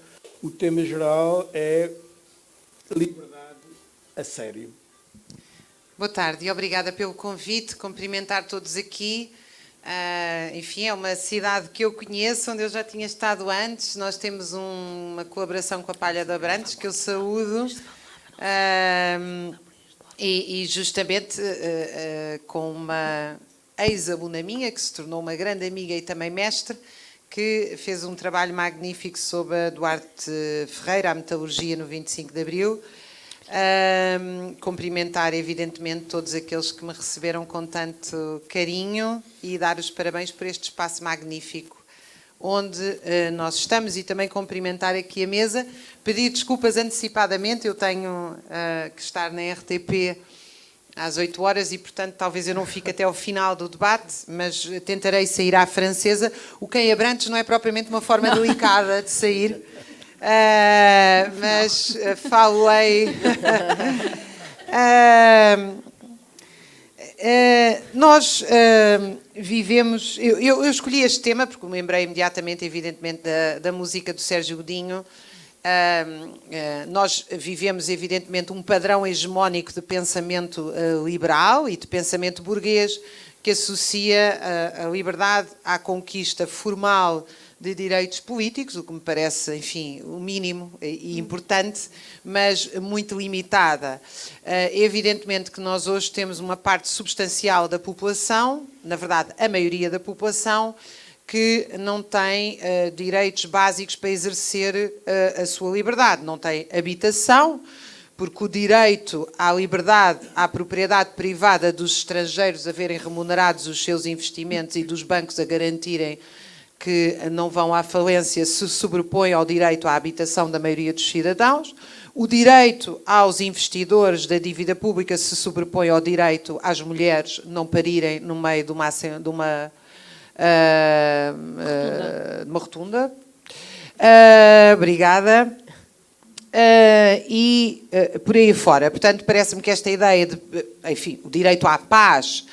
O tema geral é liberdade a sério. Boa tarde e obrigada pelo convite, cumprimentar todos aqui. Enfim, é uma cidade que eu conheço, onde eu já tinha estado antes. Nós temos uma colaboração com a Palha de Abrantes, que eu saúdo. E justamente com uma ex-aluna minha, que se tornou uma grande amiga e também mestre, que fez um trabalho magnífico sobre a Duarte Ferreira, a metalurgia no 25 de Abril. Cumprimentar, evidentemente, todos aqueles que me receberam com tanto carinho e dar os parabéns por este espaço magnífico onde nós estamos, e também cumprimentar aqui a mesa. Pedir desculpas antecipadamente, eu tenho que estar na RTP às 8 horas e, portanto, talvez eu não fique até ao final do debate, mas tentarei sair à francesa, o que em Abrantes não é propriamente uma forma delicada de sair. Mas falei. Nós vivemos. Eu escolhi este tema porque me lembrei imediatamente, evidentemente, da música do Sérgio Godinho. Nós vivemos, evidentemente, um padrão hegemónico de pensamento liberal e de pensamento burguês que associa a liberdade à conquista formal de direitos políticos, o que me parece, enfim, o mínimo e importante, mas muito limitada. Evidentemente que nós hoje temos uma parte substancial da população, na verdade a maioria da população, que não tem direitos básicos para exercer a sua liberdade. Não tem habitação, porque o direito à liberdade, à propriedade privada dos estrangeiros a verem remunerados os seus investimentos e dos bancos a garantirem que não vão à falência, se sobrepõe ao direito à habitação da maioria dos cidadãos. O direito aos investidores da dívida pública se sobrepõe ao direito às mulheres não parirem no meio de uma de uma rotunda. Obrigada. E por aí fora. Portanto, parece-me que esta ideia de, enfim, o direito à paz,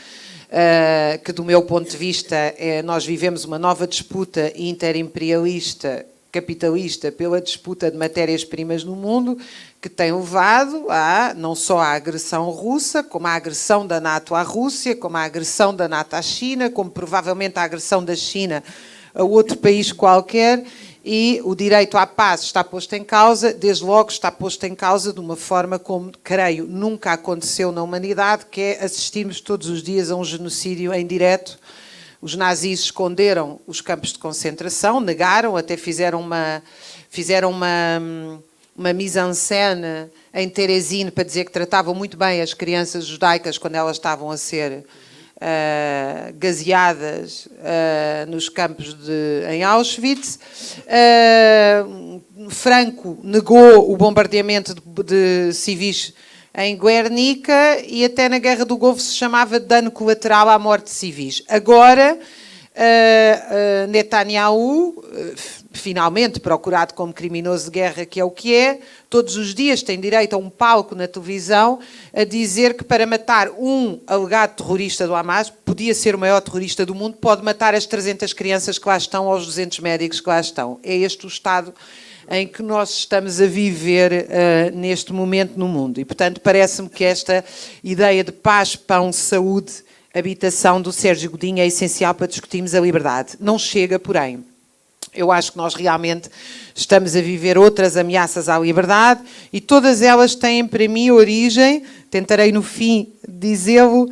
que do meu ponto de vista nós vivemos uma nova disputa interimperialista, capitalista, pela disputa de matérias-primas no mundo, que tem levado não só à agressão russa, como à agressão da NATO à Rússia, como à agressão da NATO à China, como provavelmente à agressão da China a outro país qualquer. E o direito à paz está posto em causa, desde logo está posto em causa de uma forma como, creio, nunca aconteceu na humanidade, que é assistirmos todos os dias a um genocídio em direto. Os nazis esconderam os campos de concentração, negaram, até fizeram uma mise-en-scène em Terezín para dizer que tratavam muito bem as crianças judaicas quando elas estavam a ser gaseadas nos campos em Auschwitz. Franco negou o bombardeamento de civis em Guernica e até na Guerra do Golfo se chamava dano colateral à morte de civis. Agora, Netanyahu, finalmente procurado como criminoso de guerra, que é o que é, todos os dias tem direito a um palco na televisão a dizer que para matar um alegado terrorista do Hamas, podia ser o maior terrorista do mundo, pode matar as 300 crianças que lá estão ou os 200 médicos que lá estão. É este o estado em que nós estamos a viver neste momento no mundo. E, portanto, parece-me que esta ideia de paz, pão, saúde, habitação do Sérgio Godinho é essencial para discutirmos a liberdade. Não chega, porém. Eu acho que nós realmente estamos a viver outras ameaças à liberdade e todas elas têm, para mim, origem, tentarei no fim dizê-lo,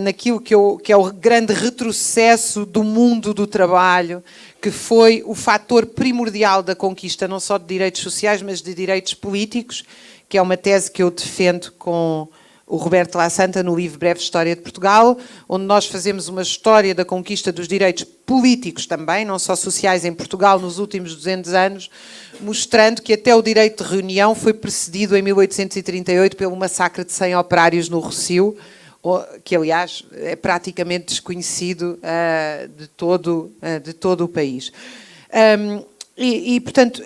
naquilo que é o grande retrocesso do mundo do trabalho, que foi o fator primordial da conquista, não só de direitos sociais, mas de direitos políticos, que é uma tese que eu defendo com o Roberto La Santa no livro Breve História de Portugal, onde nós fazemos uma história da conquista dos direitos políticos também, não só sociais, em Portugal nos últimos 200 anos, mostrando que até o direito de reunião foi precedido em 1838 pelo massacre de 100 operários no Rossio, que aliás é praticamente desconhecido de todo o país. Portanto,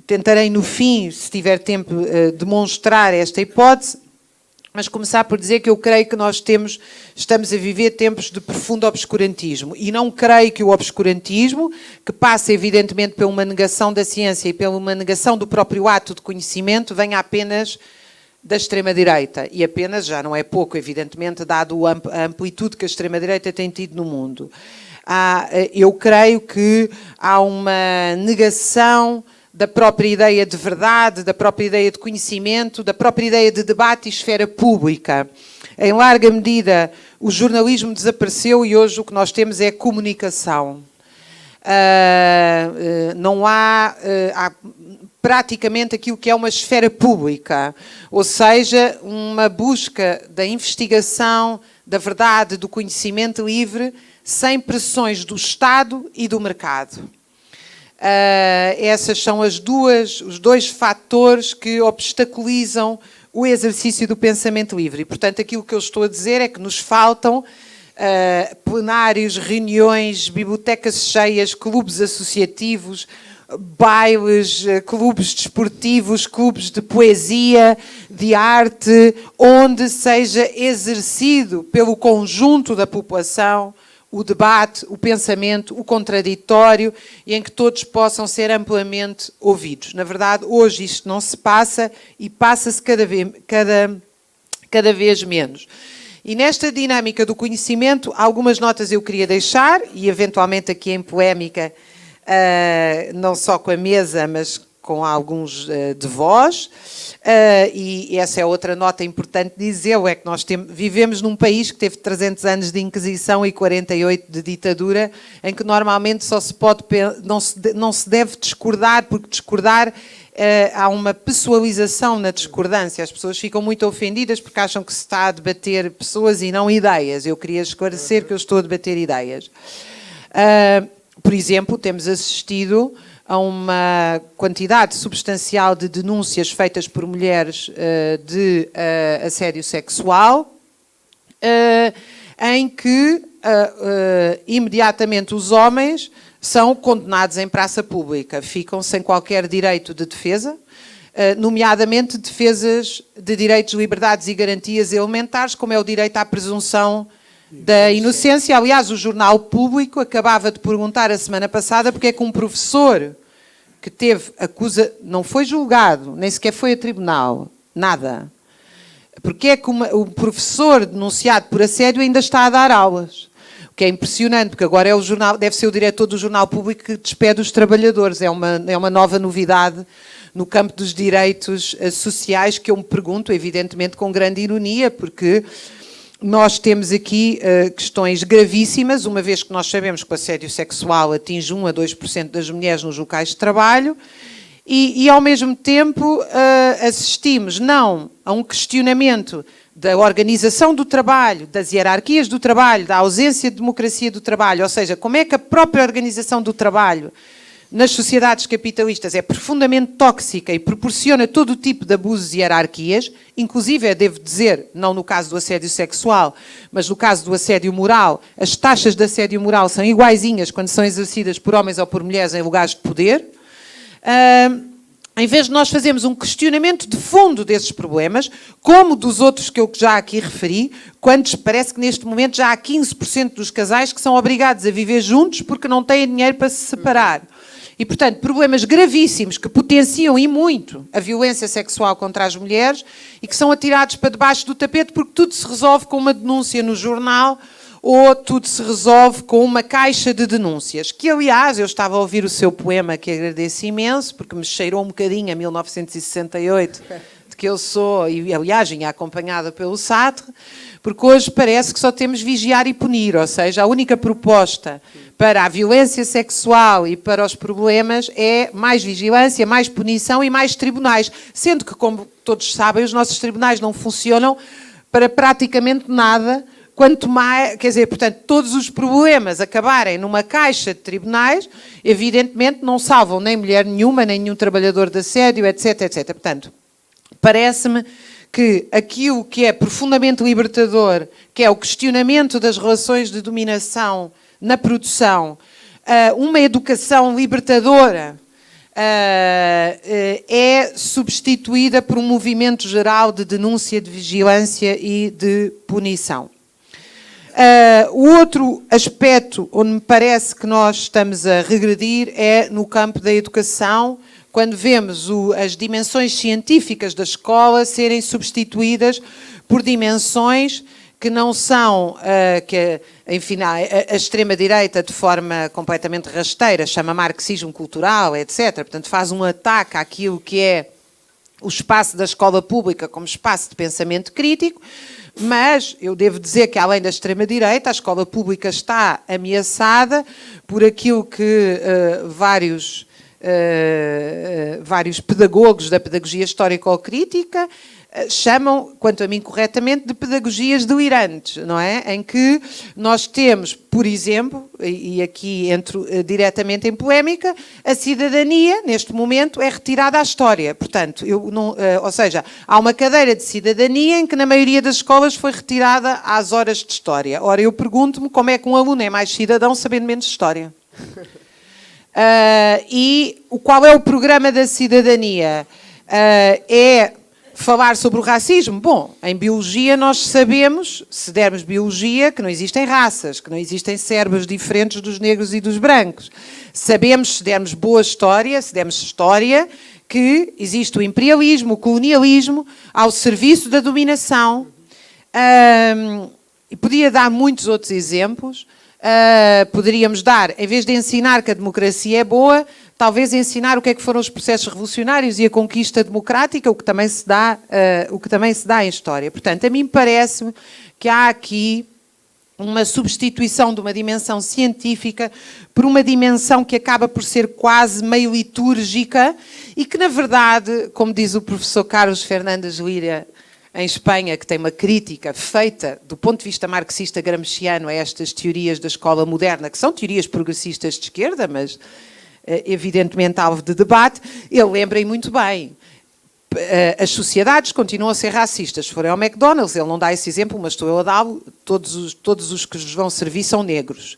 tentarei no fim, se tiver tempo, demonstrar esta hipótese, mas começar por dizer que eu creio que nós estamos a viver tempos de profundo obscurantismo e não creio que o obscurantismo, que passa evidentemente por uma negação da ciência e pela uma negação do próprio ato de conhecimento, venha apenas da extrema-direita, e apenas, já não é pouco, evidentemente, dado a amplitude que a extrema-direita tem tido no mundo. Eu creio que há uma negação da própria ideia de verdade, da própria ideia de conhecimento, da própria ideia de debate e esfera pública. Em larga medida, o jornalismo desapareceu e hoje o que nós temos é comunicação. Não há praticamente aquilo que é uma esfera pública, ou seja, uma busca da investigação, da verdade, do conhecimento livre, sem pressões do Estado e do mercado. Essas são os dois fatores que obstaculizam o exercício do pensamento livre. E, portanto, aquilo que eu estou a dizer é que nos faltam plenários, reuniões, bibliotecas cheias, clubes associativos, bailes, clubes desportivos, clubes de poesia, de arte, onde seja exercido pelo conjunto da população o debate, o pensamento, o contraditório, e em que todos possam ser amplamente ouvidos. Na verdade, hoje isto não se passa e passa-se cada vez menos. E nesta dinâmica do conhecimento, algumas notas eu queria deixar, e eventualmente aqui em polémica, não só com a mesa, mas com alguns de vós, e essa é outra nota importante dizê-lo, é que nós vivemos num país que teve 300 anos de Inquisição e 48 de ditadura, em que normalmente não se deve discordar, porque discordar há uma pessoalização na discordância. As pessoas ficam muito ofendidas porque acham que se está a debater pessoas e não ideias. Eu queria esclarecer que eu estou a debater ideias. Por exemplo, temos assistido a uma quantidade substancial de denúncias feitas por mulheres de assédio sexual, em que imediatamente os homens são condenados em praça pública, ficam sem qualquer direito de defesa, nomeadamente defesas de direitos, liberdades e garantias elementares, como é o direito à presunção da inocência. Aliás, o Jornal Público acabava de perguntar a semana passada porque é que um professor que teve não foi julgado, nem sequer foi a tribunal, nada. Porque é que o professor denunciado por assédio ainda está a dar aulas? O que é impressionante, porque agora deve ser o diretor do Jornal Público que despede os trabalhadores. É uma nova novidade no campo dos direitos sociais, que eu me pergunto, evidentemente, com grande ironia, porque nós temos aqui questões gravíssimas, uma vez que nós sabemos que o assédio sexual atinge 1 a 2% das mulheres nos locais de trabalho, e ao mesmo tempo assistimos não a um questionamento da organização do trabalho, das hierarquias do trabalho, da ausência de democracia do trabalho, ou seja, como é que a própria organização do trabalho nas sociedades capitalistas é profundamente tóxica e proporciona todo o tipo de abusos e hierarquias, inclusive, devo dizer, não no caso do assédio sexual, mas no caso do assédio moral, as taxas de assédio moral são iguaizinhas quando são exercidas por homens ou por mulheres em lugares de poder. Em vez de nós fazermos um questionamento de fundo desses problemas, como dos outros que eu já aqui referi, quando parece que neste momento já há 15% dos casais que são obrigados a viver juntos porque não têm dinheiro para se separar. E, portanto, problemas gravíssimos que potenciam e muito a violência sexual contra as mulheres e que são atirados para debaixo do tapete porque tudo se resolve com uma denúncia no jornal ou tudo se resolve com uma caixa de denúncias. Que, aliás, eu estava a ouvir o seu poema, que agradeço imenso, porque me cheirou um bocadinho a 1968, de que eu sou, e aliás, vinha acompanhada pelo Sartre, porque hoje parece que só temos vigiar e punir, ou seja, a única proposta para a violência sexual e para os problemas é mais vigilância, mais punição e mais tribunais, sendo que, como todos sabem, os nossos tribunais não funcionam para praticamente nada, quanto mais, quer dizer, portanto, todos os problemas acabarem numa caixa de tribunais, evidentemente não salvam nem mulher nenhuma, nem nenhum trabalhador de assédio, etc, etc. Portanto, parece-me que aquilo que é profundamente libertador, que é o questionamento das relações de dominação na produção, uma educação libertadora, é substituída por um movimento geral de denúncia, de vigilância e de punição. O outro aspecto onde me parece que nós estamos a regredir é no campo da educação, quando vemos as dimensões científicas da escola serem substituídas por dimensões que não são, enfim, a extrema-direita de forma completamente rasteira chama marxismo cultural, etc. Portanto, faz um ataque àquilo que é o espaço da escola pública como espaço de pensamento crítico, mas eu devo dizer que, além da extrema-direita, a escola pública está ameaçada por aquilo que vários pedagogos da pedagogia histórico-crítica chamam, quanto a mim corretamente, de pedagogias delirantes, não é? Em que nós temos, por exemplo, e aqui entro diretamente em polémica, a cidadania, neste momento, é retirada à história. Portanto, ou seja, há uma cadeira de cidadania em que na maioria das escolas foi retirada às horas de história. Ora, eu pergunto-me como é que um aluno é mais cidadão sabendo menos de história. E qual é o programa da cidadania? É falar sobre o racismo? Bom, em biologia nós sabemos, se dermos biologia, que não existem raças, que não existem cérebros diferentes dos negros e dos brancos. Sabemos, se dermos boa história, se dermos história, que existe o imperialismo, o colonialismo, ao serviço da dominação. E podia dar muitos outros exemplos. Poderíamos dar, em vez de ensinar que a democracia é boa, talvez ensinar o que é que foram os processos revolucionários e a conquista democrática, o que também se dá em história. Portanto, a mim parece-me que há aqui uma substituição de uma dimensão científica por uma dimensão que acaba por ser quase meio litúrgica e que, na verdade, como diz o professor Carlos Fernandes Lira, em Espanha, que tem uma crítica feita do ponto de vista marxista-gramsciano a estas teorias da escola moderna, que são teorias progressistas de esquerda, mas evidentemente alvo de debate, ele lembra muito bem. As sociedades continuam a ser racistas. Se forem ao McDonald's, ele não dá esse exemplo, mas estou eu a dá-lo, todos os que vos vão servir são negros.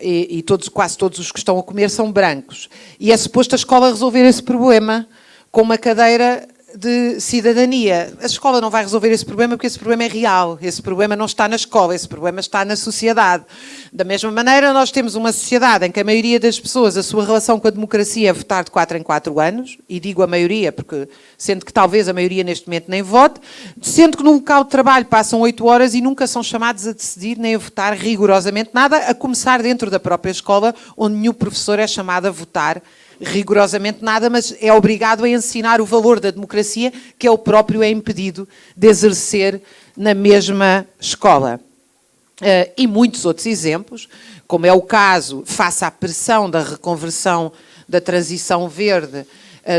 E quase todos os que estão a comer são brancos. E é suposto a escola resolver esse problema com uma cadeira de cidadania. A escola não vai resolver esse problema porque esse problema é real. Esse problema não está na escola, esse problema está na sociedade. Da mesma maneira, nós temos uma sociedade em que a maioria das pessoas, a sua relação com a democracia é votar de 4 em 4 anos, e digo a maioria porque, sendo que talvez a maioria neste momento nem vote, sendo que no local de trabalho passam 8 horas e nunca são chamados a decidir nem a votar rigorosamente nada, a começar dentro da própria escola, onde nenhum professor é chamado a votar rigorosamente nada, mas é obrigado a ensinar o valor da democracia que ele próprio é impedido de exercer na mesma escola. E muitos outros exemplos, como é o caso, face à pressão da reconversão da transição verde,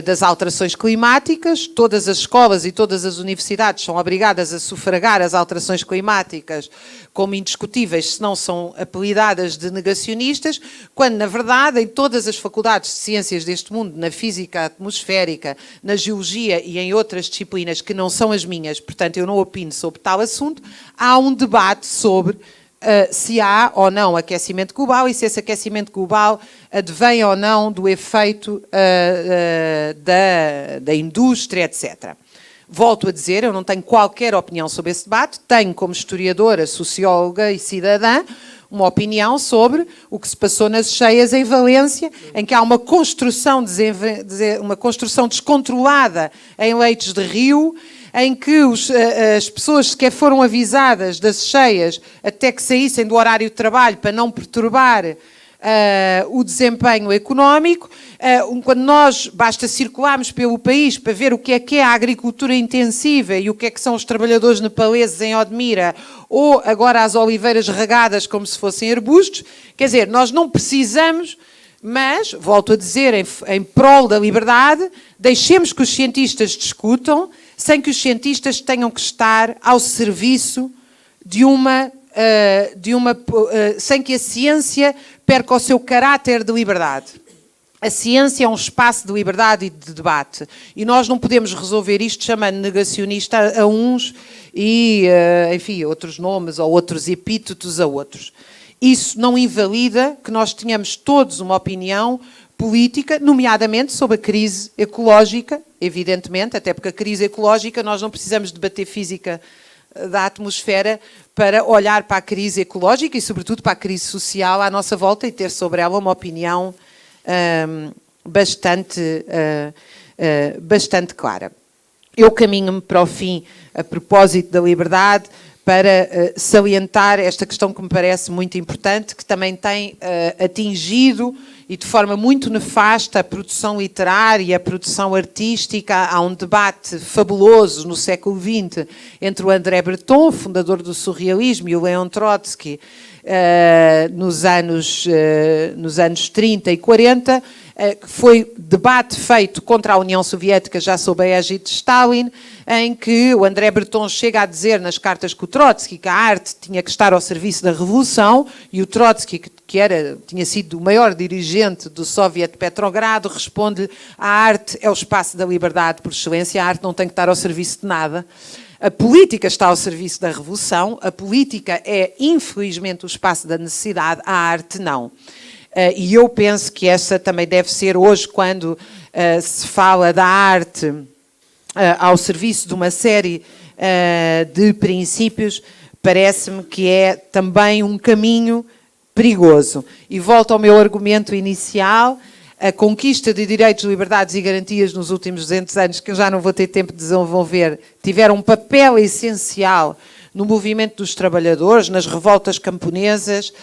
das alterações climáticas, todas as escolas e todas as universidades são obrigadas a sufragar as alterações climáticas como indiscutíveis, se não são apelidadas de negacionistas, quando, na verdade, em todas as faculdades de ciências deste mundo, na física atmosférica, na geologia e em outras disciplinas que não são as minhas, portanto eu não opino sobre tal assunto, há um debate sobre se há ou não aquecimento global e se esse aquecimento global advém ou não do efeito da indústria, etc. Volto a dizer, eu não tenho qualquer opinião sobre esse debate, tenho como historiadora, socióloga e cidadã uma opinião sobre o que se passou nas cheias em Valência, em que há uma construção descontrolada em leitos de rio, em que as pessoas sequer foram avisadas das cheias até que saíssem do horário de trabalho para não perturbar o desempenho económico. Quando nós basta circularmos pelo país para ver o que é a agricultura intensiva e o que são os trabalhadores nepaleses em Odmira, ou agora as oliveiras regadas como se fossem arbustos, quer dizer, nós não precisamos, mas, volto a dizer, em prol da liberdade, deixemos que os cientistas discutam, sem que os cientistas tenham que estar ao serviço sem que a ciência perca o seu caráter de liberdade. A ciência é um espaço de liberdade e de debate. E nós não podemos resolver isto chamando negacionista a uns e, enfim, outros nomes ou outros epítetos a outros. Isso não invalida que nós tenhamos todos uma opinião política, nomeadamente sobre a crise ecológica, evidentemente, até porque a crise ecológica nós não precisamos debater física da atmosfera para olhar para a crise ecológica e, sobretudo, para a crise social à nossa volta e ter sobre ela uma opinião bastante clara. Eu caminho-me para o fim, a propósito da liberdade, para salientar esta questão que me parece muito importante, que também tem atingido e de forma muito nefasta a produção literária, a produção artística. Há um debate fabuloso no século XX entre o André Breton, fundador do surrealismo, e o Leon Trotsky, nos anos 30 e 40, que foi debate feito contra a União Soviética já sob a égide de Stalin, em que o André Breton chega a dizer nas cartas com o Trotsky que a arte tinha que estar ao serviço da revolução, e o Trotsky, que tinha sido o maior dirigente do Soviet de Petrogrado, responde-lhe: a arte é o espaço da liberdade por excelência, a arte não tem que estar ao serviço de nada. A política está ao serviço da revolução, a política é, infelizmente, o espaço da necessidade, a arte não. E eu penso que essa também deve ser, hoje, quando se fala da arte ao serviço de uma série de princípios, parece-me que é também um caminho perigoso. E volto ao meu argumento inicial: a conquista de direitos, liberdades e garantias nos últimos 200 anos, que eu já não vou ter tempo de desenvolver, tiveram um papel essencial no movimento dos trabalhadores, nas revoltas camponesas,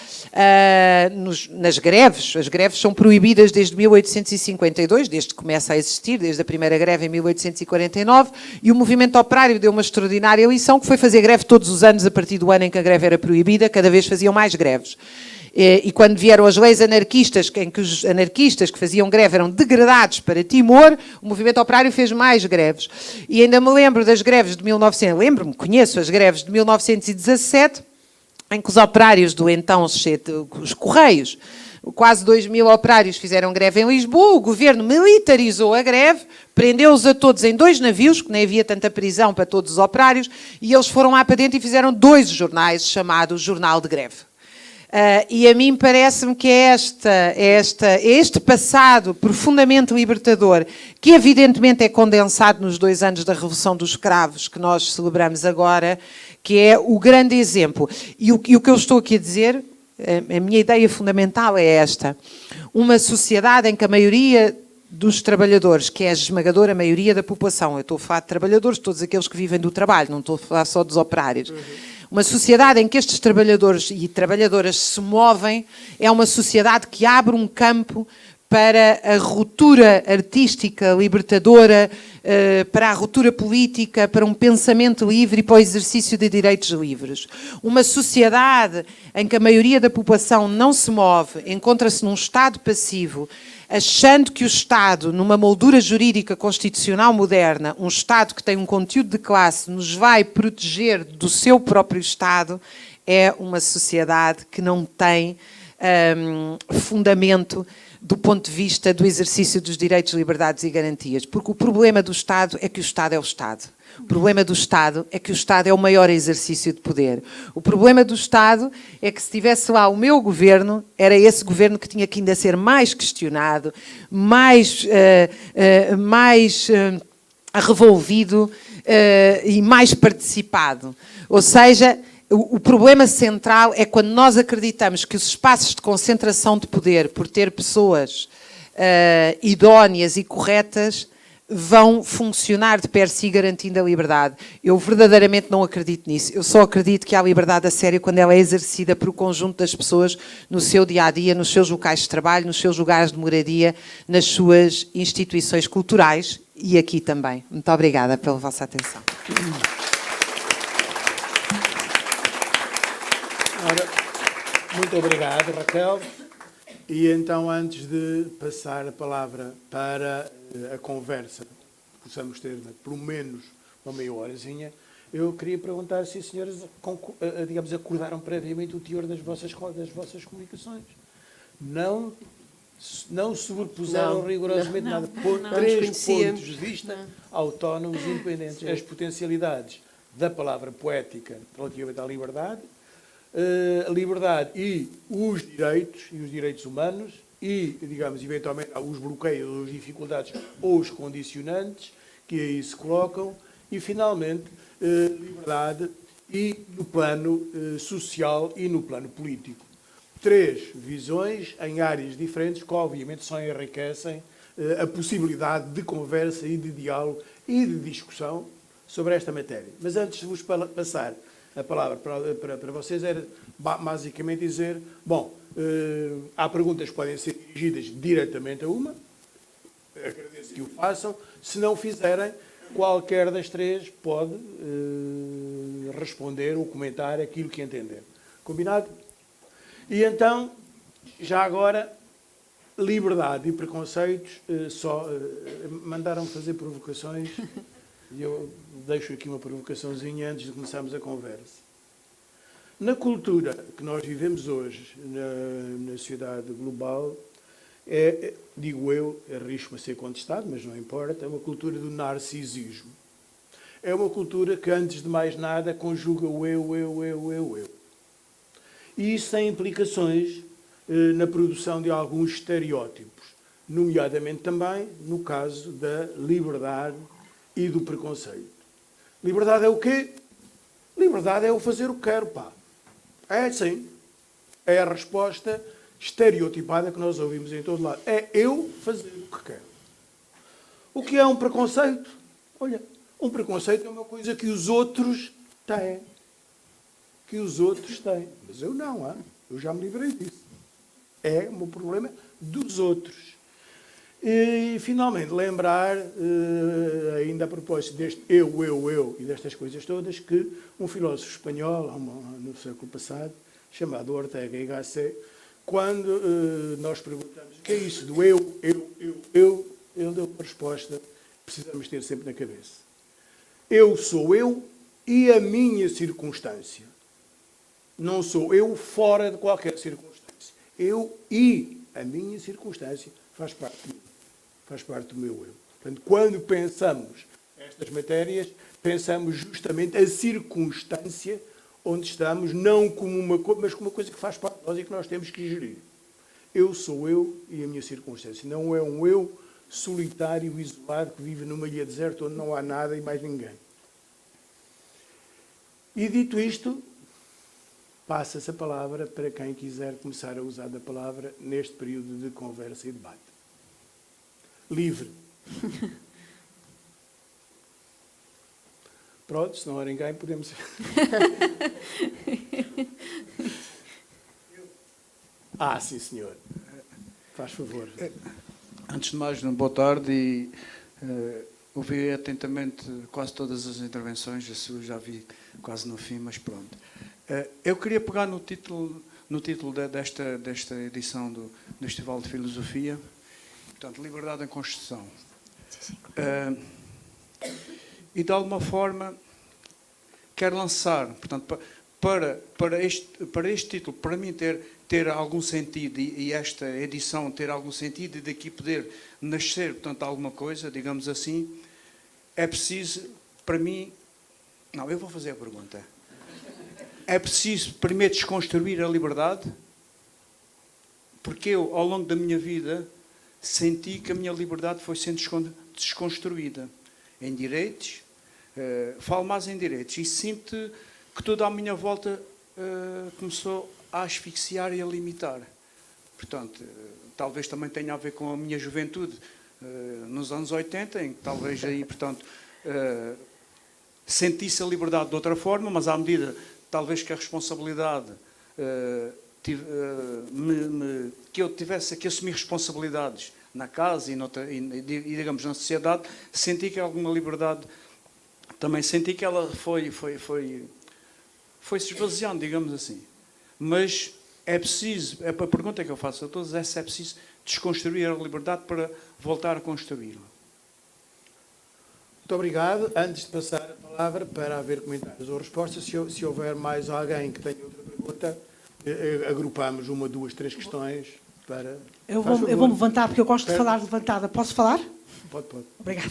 nas greves. As greves são proibidas desde 1852, desde que começa a existir, desde a primeira greve em 1849, e o movimento operário deu uma extraordinária lição, que foi fazer greve todos os anos a partir do ano em que a greve era proibida, cada vez faziam mais greves. E quando vieram as leis anarquistas, em que os anarquistas que faziam greve eram degradados para Timor, o movimento operário fez mais greves. E ainda me lembro das greves de 1900, conheço as greves de 1917, em que os operários do então, os Correios, quase 2.000 operários fizeram greve em Lisboa, o governo militarizou a greve, prendeu-os a todos em 2 navios, que nem havia tanta prisão para todos os operários, e eles foram lá para dentro e fizeram 2 jornais chamados Jornal de Greve. E a mim parece-me que é este passado profundamente libertador, que evidentemente é condensado nos 2 anos da Revolução dos Cravos, que nós celebramos agora, que é o grande exemplo. E o que eu estou aqui a dizer, a minha ideia fundamental é esta: uma sociedade em que a maioria dos trabalhadores, que é a esmagadora maioria da população, eu estou a falar de trabalhadores, todos aqueles que vivem do trabalho, não estou a falar só dos operários. Uma sociedade em que estes trabalhadores e trabalhadoras se movem é uma sociedade que abre um campo para a ruptura artística, libertadora, para a ruptura política, para um pensamento livre e para o exercício de direitos livres. Uma sociedade em que a maioria da população não se move, encontra-se num estado passivo, achando que o Estado, numa moldura jurídica constitucional moderna, um Estado que tem um conteúdo de classe, nos vai proteger do seu próprio Estado, é uma sociedade que não tem fundamento do ponto de vista do exercício dos direitos, liberdades e garantias. Porque o problema do Estado é que o Estado é o Estado. O problema do Estado é que o Estado é o maior exercício de poder. O problema do Estado é que se tivesse lá o meu governo, era esse governo que tinha que ainda ser mais questionado, mais revolvido e mais participado. Ou seja, o problema central é quando nós acreditamos que os espaços de concentração de poder, por ter pessoas idóneas e corretas, vão funcionar de per si garantindo a liberdade. Eu verdadeiramente não acredito nisso. Eu só acredito que há liberdade a sério quando ela é exercida por o conjunto das pessoas no seu dia-a-dia, nos seus locais de trabalho, nos seus lugares de moradia, nas suas instituições culturais e aqui também. Muito obrigada pela vossa atenção. Ora, muito obrigado, Raquel. E então, antes de passar a palavra para a conversa, possamos ter pelo menos uma meia horazinha, eu queria perguntar se as senhoras, digamos, acordaram previamente o teor das vossas comunicações. Não sobrepuseram rigorosamente nada. Por 3 pontos de vista autónomos e independentes. As potencialidades da palavra poética relativamente à liberdade, a liberdade e os direitos humanos e, digamos, eventualmente, os bloqueios, as dificuldades ou os condicionantes que aí se colocam e, finalmente, liberdade e no plano social e no plano político. 3 visões em áreas diferentes que, obviamente, só enriquecem a possibilidade de conversa e de diálogo e de discussão sobre esta matéria. Mas antes de vos passar a palavra para vocês, era basicamente dizer, bom, há perguntas que podem ser dirigidas diretamente a uma, agradeço que o façam, se não fizerem, qualquer das 3 pode responder ou comentar aquilo que entender. Combinado? E então, já agora, liberdade e preconceitos, mandaram fazer provocações e eu deixo aqui uma provocaçãozinha antes de começarmos a conversa. Na cultura que nós vivemos hoje, na sociedade global, digo eu, arrisco-me a ser contestado, mas não importa, é uma cultura do narcisismo. É uma cultura que, antes de mais nada, conjuga o eu. E isso tem implicações na produção de alguns estereótipos, nomeadamente também no caso da liberdade e do preconceito. Liberdade é o quê? Liberdade é o fazer o que quero, pá. É sim. É a resposta estereotipada que nós ouvimos em todo lado. É eu fazer o que quero. O que é um preconceito? Olha, um preconceito é uma coisa que os outros têm. Mas eu não, eu já me livrei disso. É o meu problema dos outros. E, finalmente, lembrar, ainda a propósito deste eu e destas coisas todas, que um filósofo espanhol, no século passado, chamado Ortega y Gasset, quando nós perguntamos o que é isso do eu, ele deu uma resposta que precisamos ter sempre na cabeça. Eu sou eu e a minha circunstância. Não sou eu fora de qualquer circunstância. Eu e a minha circunstância faz parte de mim, faz parte do meu eu. Portanto, quando pensamos estas matérias, pensamos justamente a circunstância onde estamos, não como uma coisa, mas como uma coisa que faz parte de nós e que nós temos que gerir. Eu sou eu e a minha circunstância. Não é um eu solitário, isolado, que vive numa ilha deserta onde não há nada e mais ninguém. E dito isto, passa-se a palavra para quem quiser começar a usar a palavra neste período de conversa e debate. Livre. Pronto, se não há ninguém, podemos... Sim, senhor. Faz favor. Antes de mais, boa tarde e ouvi atentamente quase todas as intervenções, a sua já vi quase no fim, mas pronto. Eu queria pegar no título desta edição do Festival de Filosofia, portanto, Liberdade em Construção. E de alguma forma quero lançar, portanto, para este título, para mim ter algum sentido e esta edição ter algum sentido e daqui poder nascer, portanto, alguma coisa, digamos assim, é preciso, para mim... Não, eu vou fazer a pergunta. É preciso primeiro desconstruir a liberdade? Porque eu, ao longo da minha vida, senti que a minha liberdade foi sendo desconstruída. Em direitos, falo mais em direitos, e sinto que tudo à minha volta começou a asfixiar e a limitar. Portanto, talvez também tenha a ver com a minha juventude nos anos 80, em que talvez aí, portanto, sentisse a liberdade de outra forma, mas à medida, talvez que a responsabilidade, que eu tivesse que assumir responsabilidades na casa e digamos, na sociedade, senti que alguma liberdade, também senti que ela foi se esvaziando, digamos assim. Mas é preciso, a pergunta que eu faço a todos é se é preciso desconstruir a liberdade para voltar a construí-la. Muito obrigado. Antes de passar a palavra para haver comentários ou respostas, se houver mais alguém que tenha outra pergunta, agrupamos 1, 2, 3 questões para... Eu vou-me levantar, porque eu gosto de falar levantada. Posso falar? Pode. Obrigada.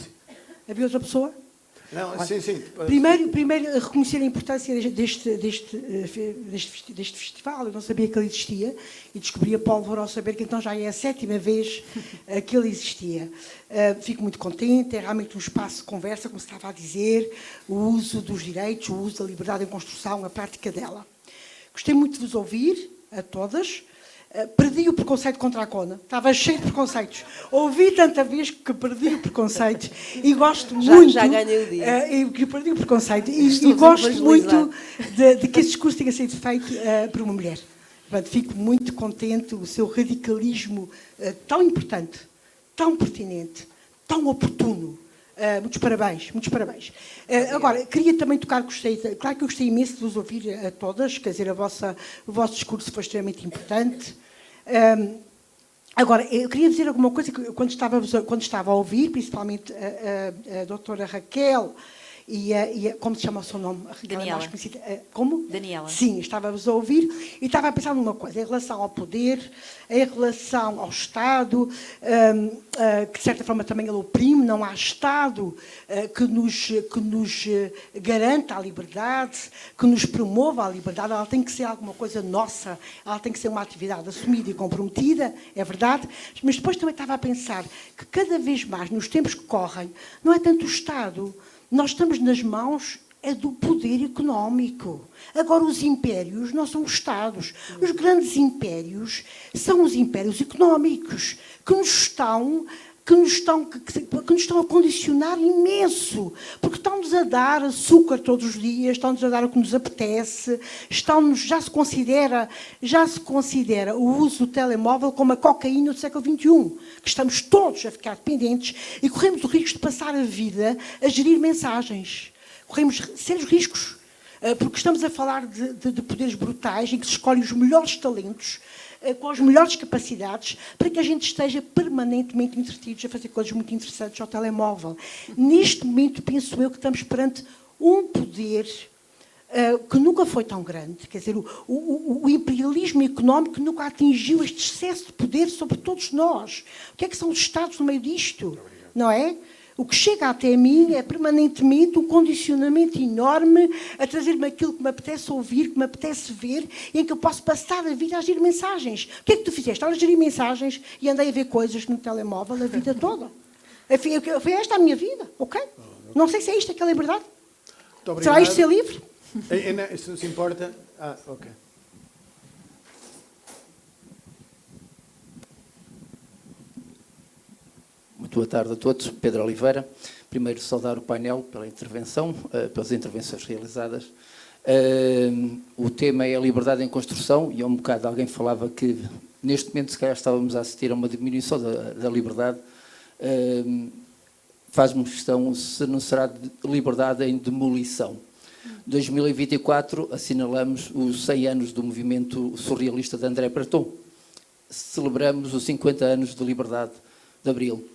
Havia outra pessoa? Não, sim. Primeiro, reconhecer a importância deste festival. Eu não sabia que ele existia e descobri a pólvora ao saber que então já é a 7ª vez que ele existia. Fico muito contente, é realmente um espaço de conversa, como se estava a dizer, o uso dos direitos, o uso da liberdade em construção, a prática dela. Gostei muito de vos ouvir, a todas. Perdi o preconceito contra a CONA. Estava cheio de preconceitos. Ouvi tanta vez que perdi o preconceito e gosto muito... Já ganhei o dia. Que perdi o preconceito e gosto muito de que esse discurso tenha sido feito por uma mulher. Portanto, fico muito contente, o seu radicalismo tão importante, tão pertinente, tão oportuno. Muitos parabéns, muitos parabéns. Agora, queria também tocar, claro que eu gostei imenso de vos ouvir a todas, quer dizer, o vosso discurso foi extremamente importante. Agora, eu queria dizer alguma coisa que quando estava a ouvir, principalmente a doutora Raquel e como se chama o seu nome? A Raquel, Daniela. Mais conhecida. Como? Daniela. Sim, estava-vos a ouvir e estava a pensar numa coisa, em relação ao poder, em relação ao Estado, que de certa forma também ele oprime, não há Estado que nos garanta a liberdade, que nos promova a liberdade, ela tem que ser alguma coisa nossa, ela tem que ser uma atividade assumida e comprometida, é verdade, mas depois também estava a pensar que cada vez mais, nos tempos que correm, não é tanto o Estado, nós estamos nas mãos do poder económico. Agora, os impérios não são os Estados. Os grandes impérios são os impérios económicos que nos estão a condicionar imenso, porque estão-nos a dar açúcar todos os dias, estão-nos a dar o que nos apetece, já se considera o uso do telemóvel como a cocaína do século XXI, que estamos todos a ficar dependentes e corremos o risco de passar a vida a gerir mensagens. Corremos sérios riscos, porque estamos a falar de poderes brutais em que se escolhem os melhores talentos, com as melhores capacidades, para que a gente esteja permanentemente entretidos a fazer coisas muito interessantes ao telemóvel. Neste momento, penso eu que estamos perante um poder que nunca foi tão grande, quer dizer, o imperialismo económico nunca atingiu este excesso de poder sobre todos nós. O que é que são os Estados no meio disto? Não é? O que chega até mim é permanentemente um condicionamento enorme a trazer-me aquilo que me apetece ouvir, que me apetece ver, e em que eu posso passar a vida a gerir mensagens. O que é que tu fizeste? Olha, gerir mensagens e andei a ver coisas no telemóvel a vida toda. Foi esta a minha vida, ok? Não sei se é isto que é liberdade. Será isto ser livre? Se não se importa... ok. Muito boa tarde a todos. Pedro Oliveira. Primeiro, saudar o painel pela intervenção, pelas intervenções realizadas. O tema é a liberdade em construção, e há um bocado alguém falava que, neste momento, se calhar estávamos a assistir a uma diminuição da liberdade. Faz-me questão se não será de liberdade em demolição. 2024 assinalamos os 100 anos do movimento surrealista de André Breton. Celebramos os 50 anos de liberdade de Abril.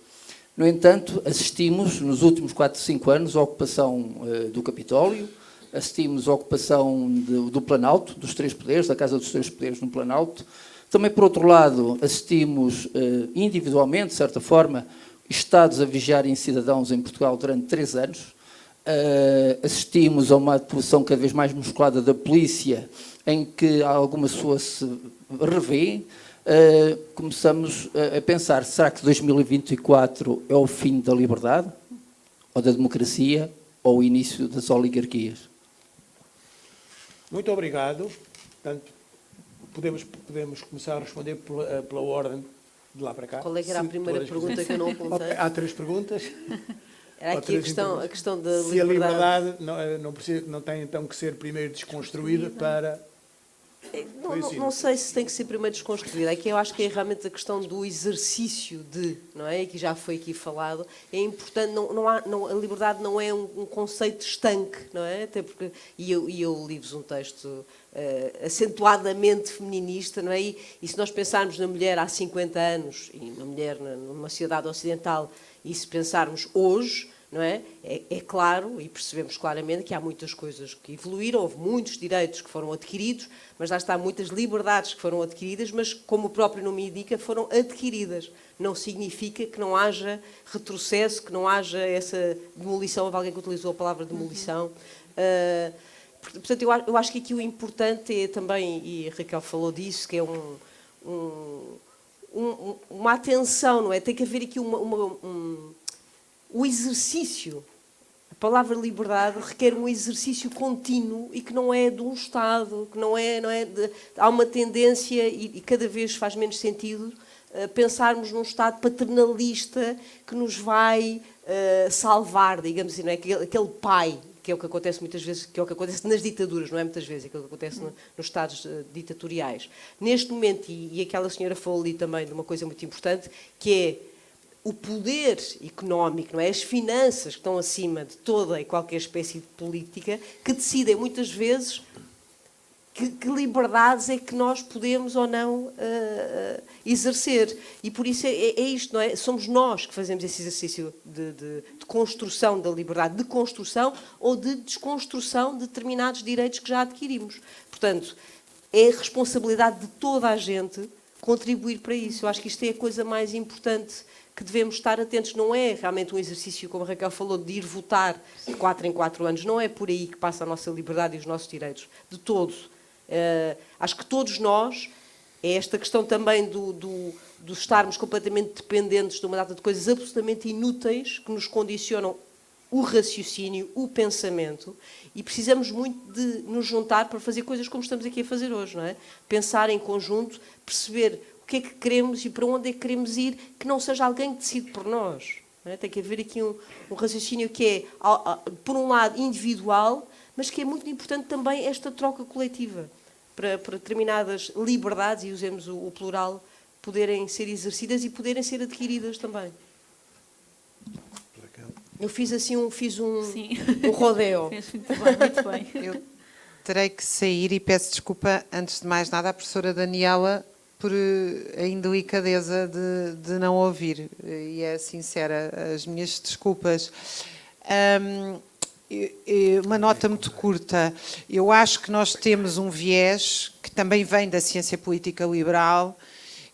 No entanto, assistimos nos últimos 4, 5 anos à ocupação do Capitólio, assistimos à ocupação do Planalto, dos três poderes, da Casa dos Três Poderes no Planalto. Também, por outro lado, assistimos individualmente, de certa forma, Estados a vigiarem cidadãos em Portugal durante 3 anos. Assistimos a uma atuação cada vez mais musculada da polícia, em que alguma pessoa se revê. Começamos a pensar, será que 2024 é o fim da liberdade, ou da democracia, ou o início das oligarquias? Muito obrigado. Portanto, podemos começar a responder pela ordem de lá para cá. Qual é que era a primeira pergunta que eu não apontei? Há 3 perguntas. Era aqui a questão da liberdade. Se a liberdade não tem então que ser primeiro desconstruída para... Não sei se tem que ser primeiro desconstruída. É que eu acho que é realmente a questão do exercício não é? Que já foi aqui falado. É importante, a liberdade não é um conceito estanque, não é? Até porque, e eu li-vos um texto acentuadamente feminista, não é? E se nós pensarmos na mulher há 50 anos e na mulher numa sociedade ocidental, e se pensarmos hoje, não é? É claro, e percebemos claramente que há muitas coisas que evoluíram, houve muitos direitos que foram adquiridos, mas lá está, muitas liberdades que foram adquiridas, mas, como o próprio nome indica, foram adquiridas. Não significa que não haja retrocesso, que não haja essa demolição. Houve alguém que utilizou a palavra demolição. Portanto, eu acho que aqui o importante é também, e a Raquel falou disso, que é uma atenção, não é? Tem que haver aqui o exercício. A palavra liberdade requer um exercício contínuo e que não é de um Estado, que não é há uma tendência, e cada vez faz menos sentido, pensarmos num Estado paternalista que nos vai salvar, digamos assim, não é? Aquele pai, que é o que acontece muitas vezes, que é o que acontece nas ditaduras, não é muitas vezes, é aquilo que acontece nos Estados ditatoriais. Neste momento, e aquela senhora falou ali também de uma coisa muito importante, que é o poder económico, não é? As finanças que estão acima de toda e qualquer espécie de política, que decidem muitas vezes que liberdades é que nós podemos ou não exercer. E por isso é isto, não é? Somos nós que fazemos esse exercício de construção da liberdade, de construção ou de desconstrução de determinados direitos que já adquirimos. Portanto, é a responsabilidade de toda a gente contribuir para isso. Eu acho que isto é a coisa mais importante que devemos estar atentos. Não é realmente um exercício, como a Raquel falou, de ir votar de 4 em 4 anos. Não é por aí que passa a nossa liberdade e os nossos direitos. De todo. Acho que todos nós, é esta questão também do estarmos completamente dependentes de uma data de coisas absolutamente inúteis que nos condicionam o raciocínio, o pensamento, e precisamos muito de nos juntar para fazer coisas como estamos aqui a fazer hoje, não é? Pensar em conjunto, perceber o que é que queremos e para onde é que queremos ir, que não seja alguém que decide por nós. Não é? Tem que haver aqui um raciocínio que é, por um lado, individual, mas que é muito importante também esta troca coletiva, para determinadas liberdades, e usemos o plural, poderem ser exercidas e poderem ser adquiridas também. Eu fiz assim um rodeo. Muito bem. Eu terei que sair e peço desculpa, antes de mais nada, à professora Daniela por a indelicadeza de não ouvir. E é sincera, as minhas desculpas. Uma nota muito curta. Eu acho que nós temos um viés que também vem da ciência política liberal,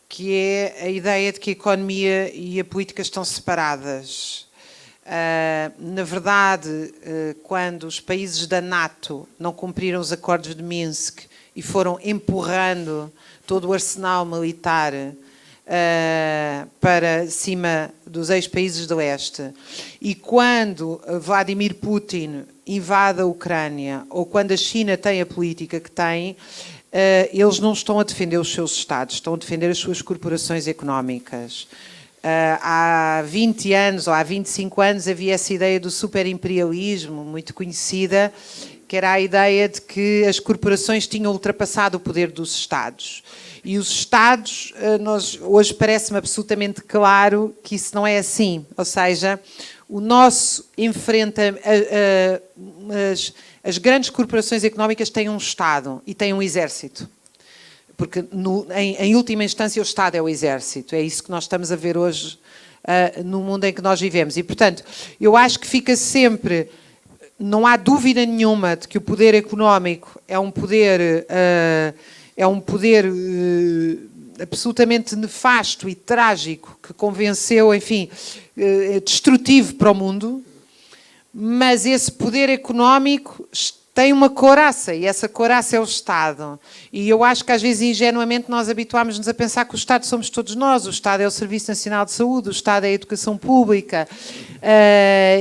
que é a ideia de que a economia e a política estão separadas. Na verdade, quando os países da NATO não cumpriram os acordos de Minsk e foram empurrando todo o arsenal militar para cima dos ex-países do leste, e quando Vladimir Putin invade a Ucrânia, ou quando a China tem a política que tem, eles não estão a defender os seus Estados, estão a defender as suas corporações económicas. Há 20 anos ou há 25 anos havia essa ideia do superimperialismo, muito conhecida, que era a ideia de que as corporações tinham ultrapassado o poder dos Estados. E os Estados, hoje parece-me absolutamente claro que isso não é assim. Ou seja, o nosso enfrenta... As grandes corporações económicas têm um Estado e têm um exército. Porque, em última instância, o Estado é o exército. É isso que nós estamos a ver hoje no mundo em que nós vivemos. E, portanto, eu acho que fica sempre... Não há dúvida nenhuma de que o poder económico é um poder absolutamente nefasto e trágico, que convenceu, enfim, destrutivo para o mundo, mas esse poder económico tem uma couraça, e essa couraça é o Estado. E eu acho que às vezes ingenuamente nós habituámos-nos a pensar que o Estado somos todos nós, o Estado é o Serviço Nacional de Saúde, o Estado é a educação pública.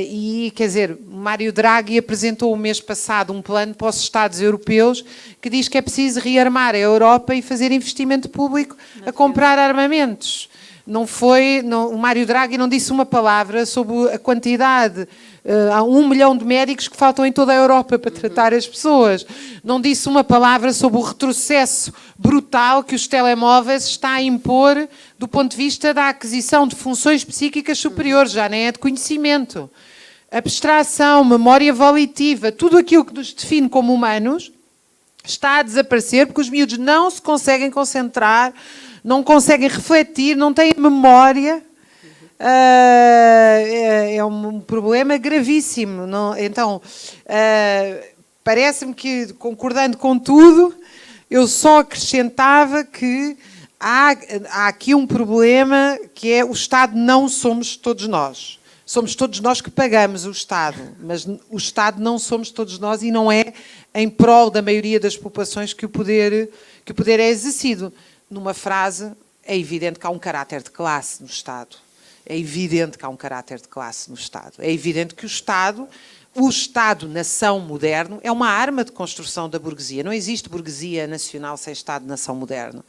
E, quer dizer, Mário Draghi apresentou o mês passado um plano para os Estados europeus que diz que é preciso rearmar a Europa e fazer investimento público a comprar armamentos. O Mário Draghi não disse uma palavra sobre a quantidade. Há 1 milhão de médicos que faltam em toda a Europa para tratar as pessoas. Não disse uma palavra sobre o retrocesso brutal que os telemóveis está a impor do ponto de vista da aquisição de funções psíquicas superiores, já nem é de conhecimento. Abstração, memória volitiva, tudo aquilo que nos define como humanos está a desaparecer porque os miúdos não se conseguem concentrar, não conseguem refletir, não têm memória. É um problema gravíssimo. Então, parece-me que, concordando com tudo, eu só acrescentava que há aqui um problema que é o Estado não somos todos nós. Somos todos nós que pagamos o Estado, mas o Estado não somos todos nós e não é em prol da maioria das populações que o poder é exercido. Numa frase, é evidente que há um caráter de classe no Estado. É evidente que há um caráter de classe no Estado. É evidente que o Estado-nação moderno, é uma arma de construção da burguesia. Não existe burguesia nacional sem Estado-nação moderno.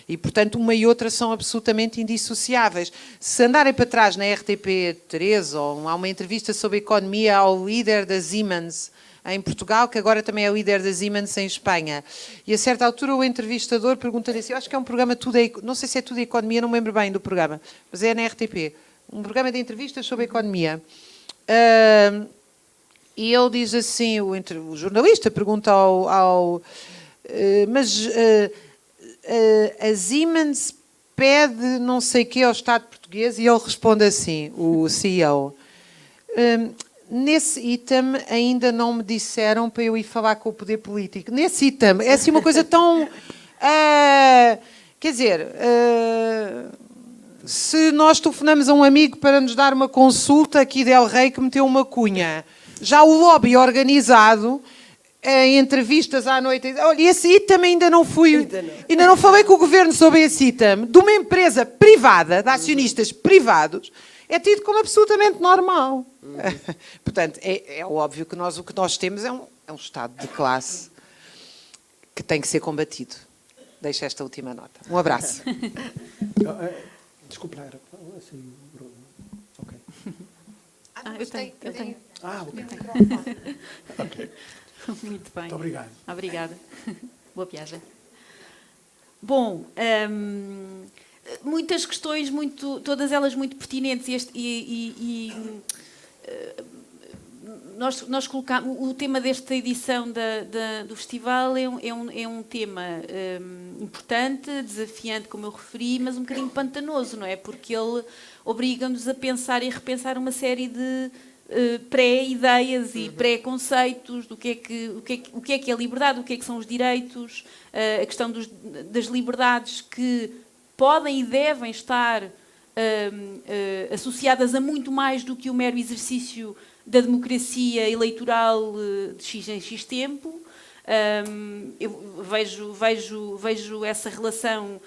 E, portanto, uma e outra são absolutamente indissociáveis. Se andarem para trás na RTP3, ou há uma entrevista sobre economia ao líder da Siemens em Portugal, que agora também é líder da Siemens em Espanha. E a certa altura o entrevistador pergunta-lhe assim, eu acho que é um programa, não sei se é tudo economia, não me lembro bem do programa, mas é na RTP, um programa de entrevistas sobre economia. E ele diz assim, o jornalista pergunta mas a Siemens pede não sei o quê ao Estado português, e ele responde assim, o CEO, nesse item ainda não me disseram para eu ir falar com o poder político. Nesse item, é assim uma coisa tão... quer dizer, se nós telefonamos a um amigo para nos dar uma consulta aqui de El Rei que meteu uma cunha, já o lobby organizado, em entrevistas à noite, olha, esse item ainda não fui... Ainda não falei com o governo sobre esse item, de uma empresa privada, de acionistas privados, é tido como absolutamente normal. Portanto, é óbvio que o que nós temos é um Estado de classe que tem que ser combatido. Deixo esta última nota. Um abraço. Desculpa, era assim, ok. Eu tenho. Ok. Ok. Muito bem. Muito obrigado. Obrigada. Boa viagem. Bom, muitas questões, todas elas muito pertinentes, nós colocamos o tema desta edição do festival é um tema importante, desafiante, como eu referi, mas um bocadinho pantanoso, não é? Porque ele obriga-nos a pensar e repensar uma série de pré-ideias e pré-conceitos do que é que é liberdade, o que é que são os direitos, a questão das liberdades que podem e devem estar associadas a muito mais do que o mero exercício da democracia eleitoral de X em X tempo. Eu vejo essa relação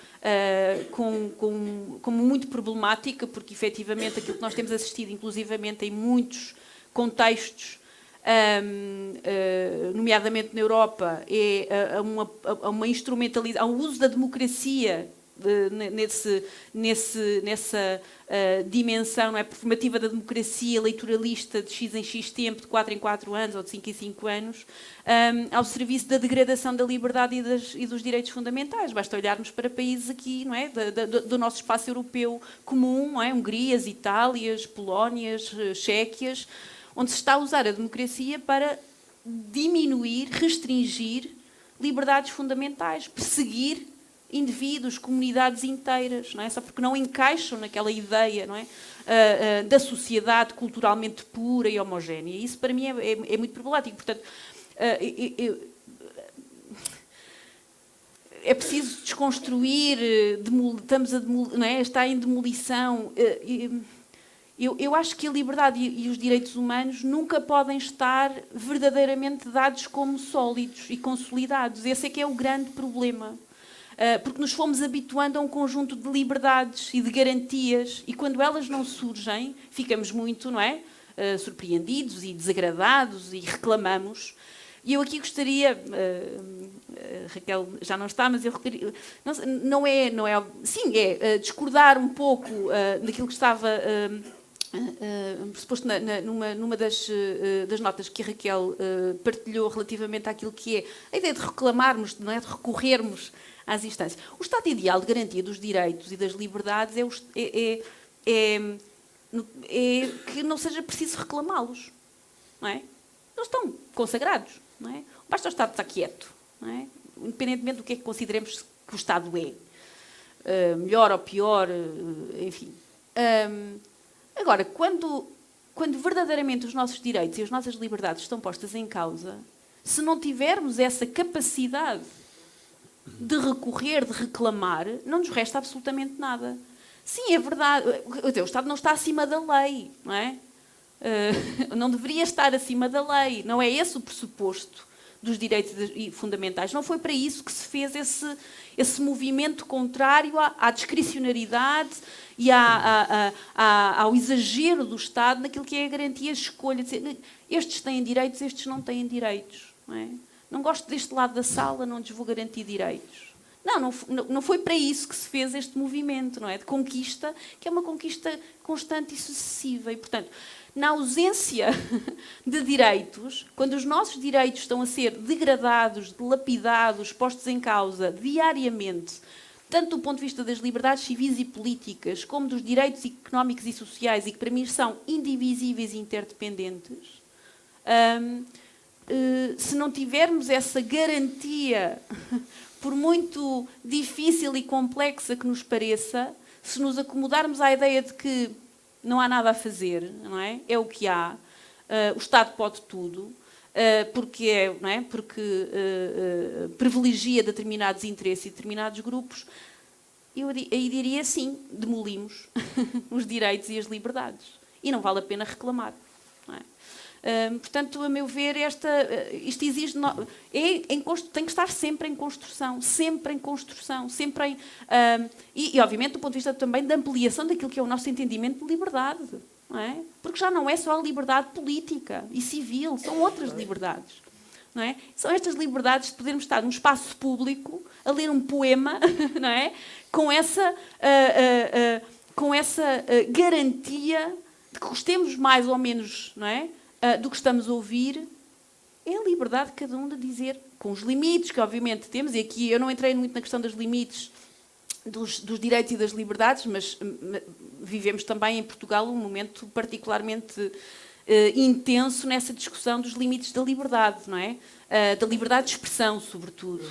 como muito problemática, porque efetivamente aquilo que nós temos assistido, inclusivamente em muitos contextos, nomeadamente na Europa, é a uma instrumentalização, ao uso da democracia nessa dimensão, não é, performativa da democracia eleitoralista de X em X tempo, de 4 em 4 anos ou de 5 em 5 anos, ao serviço da degradação da liberdade e dos direitos fundamentais. Basta olharmos para países aqui, não é, do nosso espaço europeu comum, não é? Hungrias, Itálias, Polónias, Chequias, onde se está a usar a democracia para diminuir, restringir liberdades fundamentais, perseguir indivíduos, comunidades inteiras, não é? Só porque não encaixam naquela ideia, não é? Da sociedade culturalmente pura e homogénea. Isso, para mim, é muito problemático. Portanto, é preciso desconstruir, não é? Está em demolição. Eu acho que a liberdade e os direitos humanos nunca podem estar verdadeiramente dados como sólidos e consolidados. Esse é que é o grande problema. Porque nos fomos habituando a um conjunto de liberdades e de garantias, e quando elas não surgem, ficamos muito, não é? Surpreendidos e desagradados e reclamamos. E eu aqui gostaria, Raquel já não está, mas eu não é discordar um pouco daquilo que estava pressuposto numa das notas que a Raquel partilhou relativamente àquilo que é a ideia de reclamarmos, não é? De recorrermos às instâncias. O Estado ideal de garantia dos direitos e das liberdades é que não seja preciso reclamá-los, não é? Eles estão consagrados, não é? Basta o Estado estar quieto, não é? Independentemente do que é que consideremos que o Estado é, melhor ou pior, enfim. Agora, quando verdadeiramente os nossos direitos e as nossas liberdades estão postas em causa, se não tivermos essa capacidade de recorrer, de reclamar, não nos resta absolutamente nada. Sim, é verdade, o Estado não está acima da lei, não é? Não deveria estar acima da lei, não é esse o pressuposto dos direitos fundamentais. Não foi para isso que se fez esse movimento contrário à discricionariedade e ao exagero do Estado naquilo que é a garantia de escolha. De dizer, estes têm direitos, estes não têm direitos. Não é? Não gosto deste lado da sala, não lhes vou garantir direitos. Não foi para isso que se fez este movimento, não é? De conquista, que é uma conquista constante e sucessiva. E, portanto, na ausência de direitos, quando os nossos direitos estão a ser degradados, dilapidados, postos em causa diariamente, tanto do ponto de vista das liberdades civis e políticas, como dos direitos económicos e sociais, e que para mim são indivisíveis e interdependentes, se não tivermos essa garantia, por muito difícil e complexa que nos pareça, se nos acomodarmos à ideia de que não há nada a fazer, não é? É o que há, o Estado pode tudo, porque privilegia determinados interesses e determinados grupos, eu aí diria sim, demolimos os direitos e as liberdades. E não vale a pena reclamar. Não é? Portanto, a meu ver, isto exige... tem que estar sempre em construção, e, obviamente, do ponto de vista também da ampliação daquilo que é o nosso entendimento de liberdade. Não é? Porque já não é só a liberdade política e civil, são outras liberdades. Não é? São estas liberdades de podermos estar num espaço público a ler um poema, não é? com essa garantia de que gostemos mais ou menos, não é? Do que estamos a ouvir, é a liberdade de cada um de dizer, com os limites que obviamente temos, e aqui eu não entrei muito na questão dos limites dos direitos e das liberdades, mas vivemos também em Portugal um momento particularmente intenso nessa discussão dos limites da liberdade, não é? Da liberdade de expressão, sobretudo.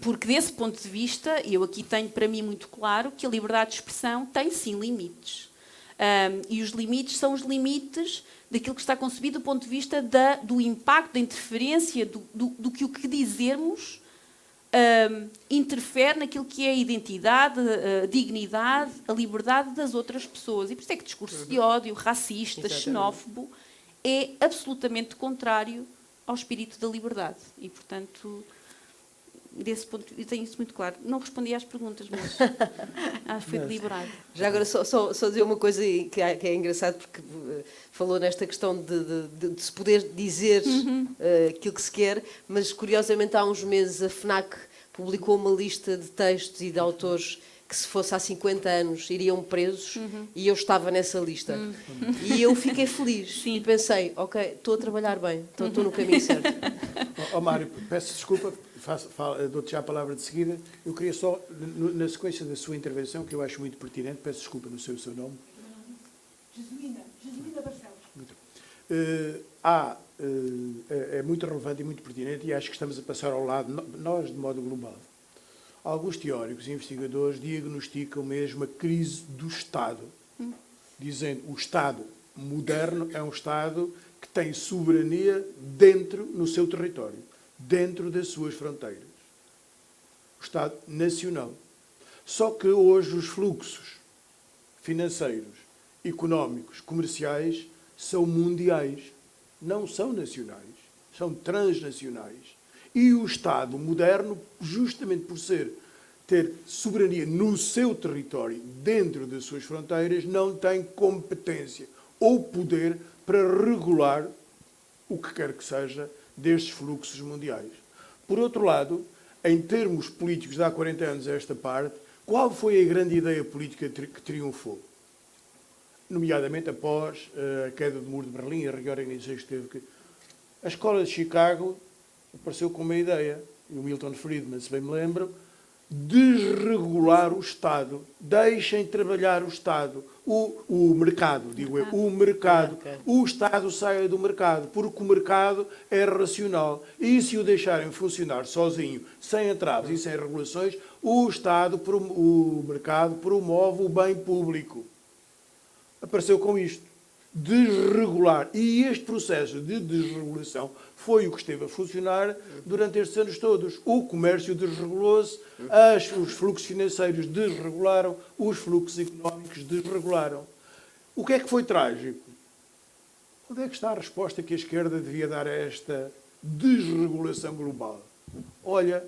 Porque desse ponto de vista, eu aqui tenho para mim muito claro que a liberdade de expressão tem sim limites. E os limites são os limites daquilo que está concebido do ponto de vista do impacto, da interferência, do que o que dizermos interfere naquilo que é a identidade, a dignidade, a liberdade das outras pessoas. E por isso é que discurso de ódio, racista, xenófobo, é absolutamente contrário ao espírito da liberdade. E, portanto, desse ponto, eu tenho isso muito claro. Não respondi às perguntas, mas acho que foi deliberado. Já agora, só dizer uma coisa que é engraçado, porque falou nesta questão de se poder dizer aquilo que se quer, mas, curiosamente, há uns meses a FNAC publicou uma lista de textos e de autores que, se fosse há 50 anos, iriam presos, e eu estava nessa lista. E eu fiquei feliz. Sim. E pensei, ok, estou a trabalhar bem, estou no caminho certo. Mário, peço desculpa, dou-te já a palavra de seguida. Eu queria só, na sequência da sua intervenção, que eu acho muito pertinente, peço desculpa, não sei o seu nome. Jesuína Barcelos. É muito relevante e muito pertinente, e acho que estamos a passar ao lado, nós, de modo global. Alguns teóricos e investigadores diagnosticam mesmo a crise do Estado, dizendo que o Estado moderno é um Estado que tem soberania no seu território, dentro das suas fronteiras. O Estado nacional. Só que hoje os fluxos financeiros, económicos, comerciais são mundiais, não são nacionais, são transnacionais. E o Estado moderno, justamente por ter soberania no seu território, dentro das suas fronteiras, não tem competência ou poder para regular o que quer que seja destes fluxos mundiais. Por outro lado, em termos políticos, de há 40 anos a esta parte, qual foi a grande ideia política que triunfou? Nomeadamente após a queda do Muro de Berlim, a reorganização que teve. A Escola de Chicago apareceu com uma ideia, e o Milton Friedman, se bem me lembro, desregular o Estado. Deixem trabalhar o Estado. O mercado, digo eu, o mercado. O Estado saia do mercado, porque o mercado é racional. E se o deixarem funcionar sozinho, sem entraves e sem regulações, o mercado promove o bem público. Apareceu com isto. Desregular. E este processo de desregulação foi o que esteve a funcionar durante estes anos todos. O comércio desregulou-se, os fluxos financeiros desregularam, os fluxos económicos desregularam. O que é que foi trágico? Onde é que está a resposta que a esquerda devia dar a esta desregulação global? Olha,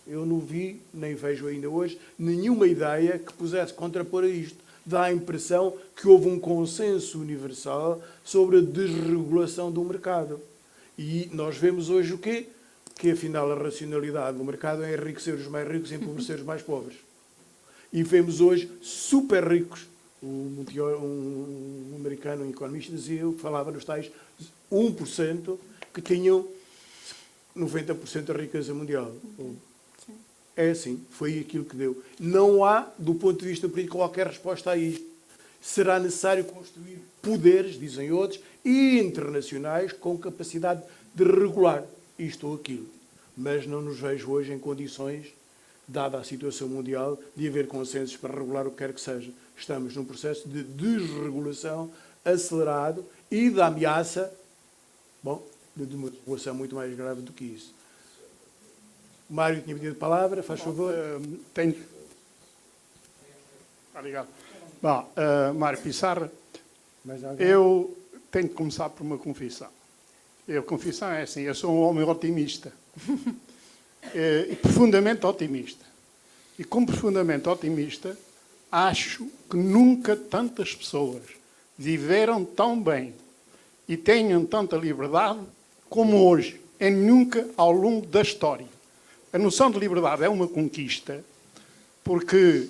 eu não vi, nem vejo ainda hoje, nenhuma ideia que pusesse contrapor a isto. Dá a impressão que houve um consenso universal sobre a desregulação do mercado. E nós vemos hoje o quê? Que, afinal, a racionalidade do mercado é enriquecer os mais ricos e empobrecer os mais pobres. E vemos hoje super ricos. Um americano, um economista, dizia, que falava nos tais 1% que tinham 90% da riqueza mundial. É assim, foi aquilo que deu. Não há, do ponto de vista político, qualquer resposta a isto. Será necessário construir poderes, dizem outros, internacionais com capacidade de regular isto ou aquilo. Mas não nos vejo hoje em condições, dada a situação mundial, de haver consensos para regular o que quer que seja. Estamos num processo de desregulação acelerado e de ameaça, de uma regulação muito mais grave do que isso. O Mário tinha pedido a palavra, faz favor. Obrigado. Mário Pissarra, eu tenho que começar por uma confissão. A confissão é assim, eu sou um homem otimista. E profundamente otimista. E como profundamente otimista, acho que nunca tantas pessoas viveram tão bem e tenham tanta liberdade como hoje, em nunca ao longo da história. A noção de liberdade é uma conquista, porque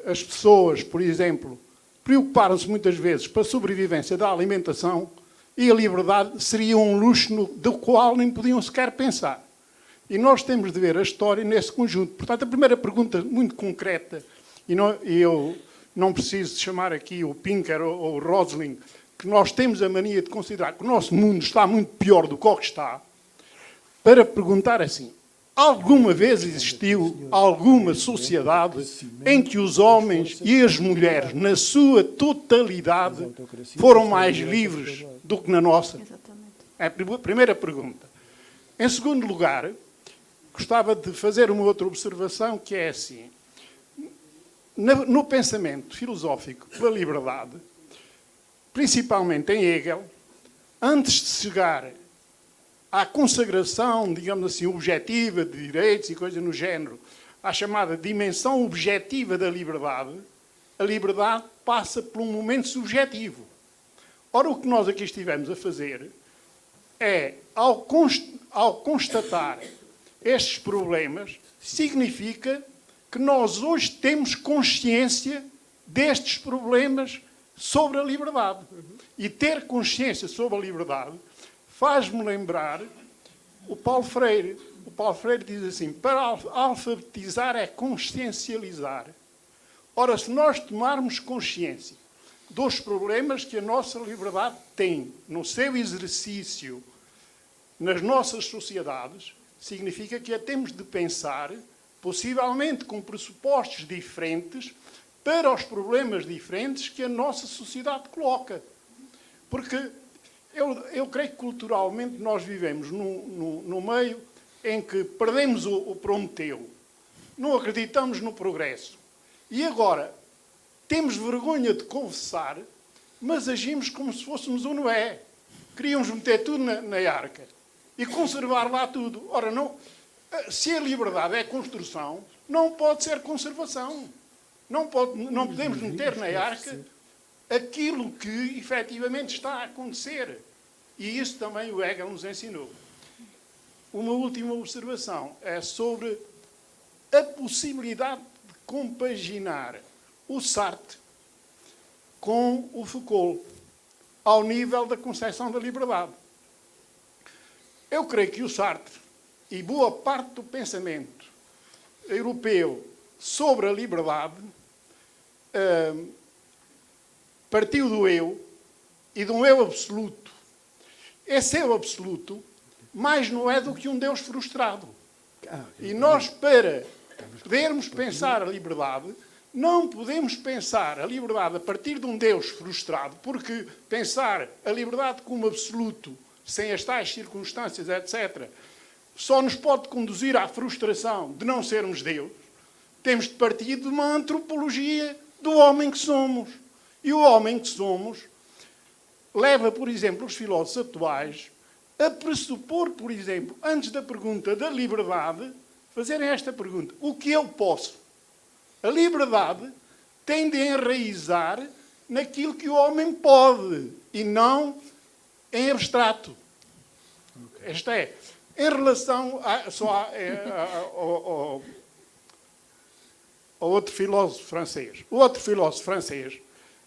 as pessoas, por exemplo, preocuparam-se muitas vezes para a sobrevivência da alimentação e a liberdade seria um luxo do qual nem podiam sequer pensar. E nós temos de ver a história nesse conjunto. Portanto, a primeira pergunta muito concreta, e eu não preciso de chamar aqui o Pinker ou o Rosling, que nós temos a mania de considerar que o nosso mundo está muito pior do que o que está, para perguntar assim, alguma vez existiu alguma sociedade em que os homens e as mulheres, na sua totalidade, totalidade foram mais livres do que na nossa? Exatamente. É a primeira pergunta. Em segundo lugar, gostava de fazer uma outra observação, que é assim. No pensamento filosófico pela liberdade, principalmente em Hegel, antes de chegar à consagração, digamos assim, objetiva de direitos e coisas no género, à chamada dimensão objetiva da liberdade, a liberdade passa por um momento subjetivo. Ora, o que nós aqui estivemos a fazer é, ao constatar estes problemas, significa que nós hoje temos consciência destes problemas sobre a liberdade. E ter consciência sobre a liberdade faz-me lembrar o Paulo Freire. O Paulo Freire diz assim, para alfabetizar é consciencializar. Ora, se nós tomarmos consciência dos problemas que a nossa liberdade tem no seu exercício nas nossas sociedades, significa que a temos de pensar, possivelmente com pressupostos diferentes, para os problemas diferentes que a nossa sociedade coloca. Porque eu creio que culturalmente nós vivemos num meio em que perdemos o Prometeu, não acreditamos no progresso. E agora temos vergonha de confessar, mas agimos como se fôssemos o Noé. Queríamos meter tudo na arca e conservar lá tudo. Ora, não, se a liberdade é construção, não pode ser conservação. Não podemos meter na arca aquilo que efetivamente está a acontecer. E isso também o Hegel nos ensinou. Uma última observação é sobre a possibilidade de compaginar o Sartre com o Foucault ao nível da concepção da liberdade. Eu creio que o Sartre e boa parte do pensamento europeu sobre a liberdade partiu do eu e de um eu absoluto. Esse eu absoluto mais não é do que um Deus frustrado. E nós, para podermos pensar a liberdade, não podemos pensar a liberdade a partir de um Deus frustrado, porque pensar a liberdade como absoluto, sem as tais circunstâncias, etc., só nos pode conduzir à frustração de não sermos Deus. Temos de partir de uma antropologia do homem que somos. E o homem que somos leva, por exemplo, os filósofos atuais a pressupor, por exemplo, antes da pergunta da liberdade, fazerem esta pergunta: o que eu posso? A liberdade tem de enraizar naquilo que o homem pode e não em abstrato. Esta é, em relação ao outro filósofo francês. O outro filósofo francês,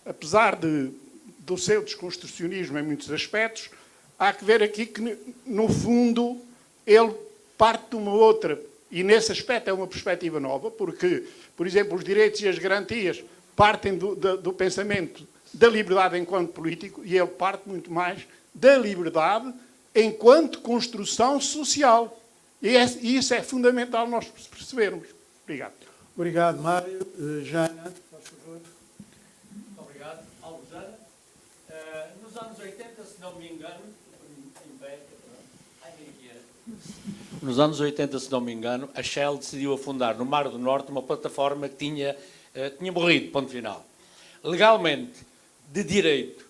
apesar do seu desconstrucionismo em muitos aspectos, há que ver aqui que, no fundo, ele parte de uma outra, e nesse aspecto é uma perspectiva nova, porque, por exemplo, os direitos e as garantias partem do pensamento da liberdade enquanto político, e ele parte muito mais da liberdade enquanto construção social. E isso é fundamental nós percebermos. Obrigado. Obrigado, Mário. Jana, por favor. Muito obrigado. Alvejana. Nos anos 80, se não me engano, nos anos 80, se não me engano, a Shell decidiu afundar no Mar do Norte uma plataforma que tinha morrido, ponto final. Legalmente, de direito,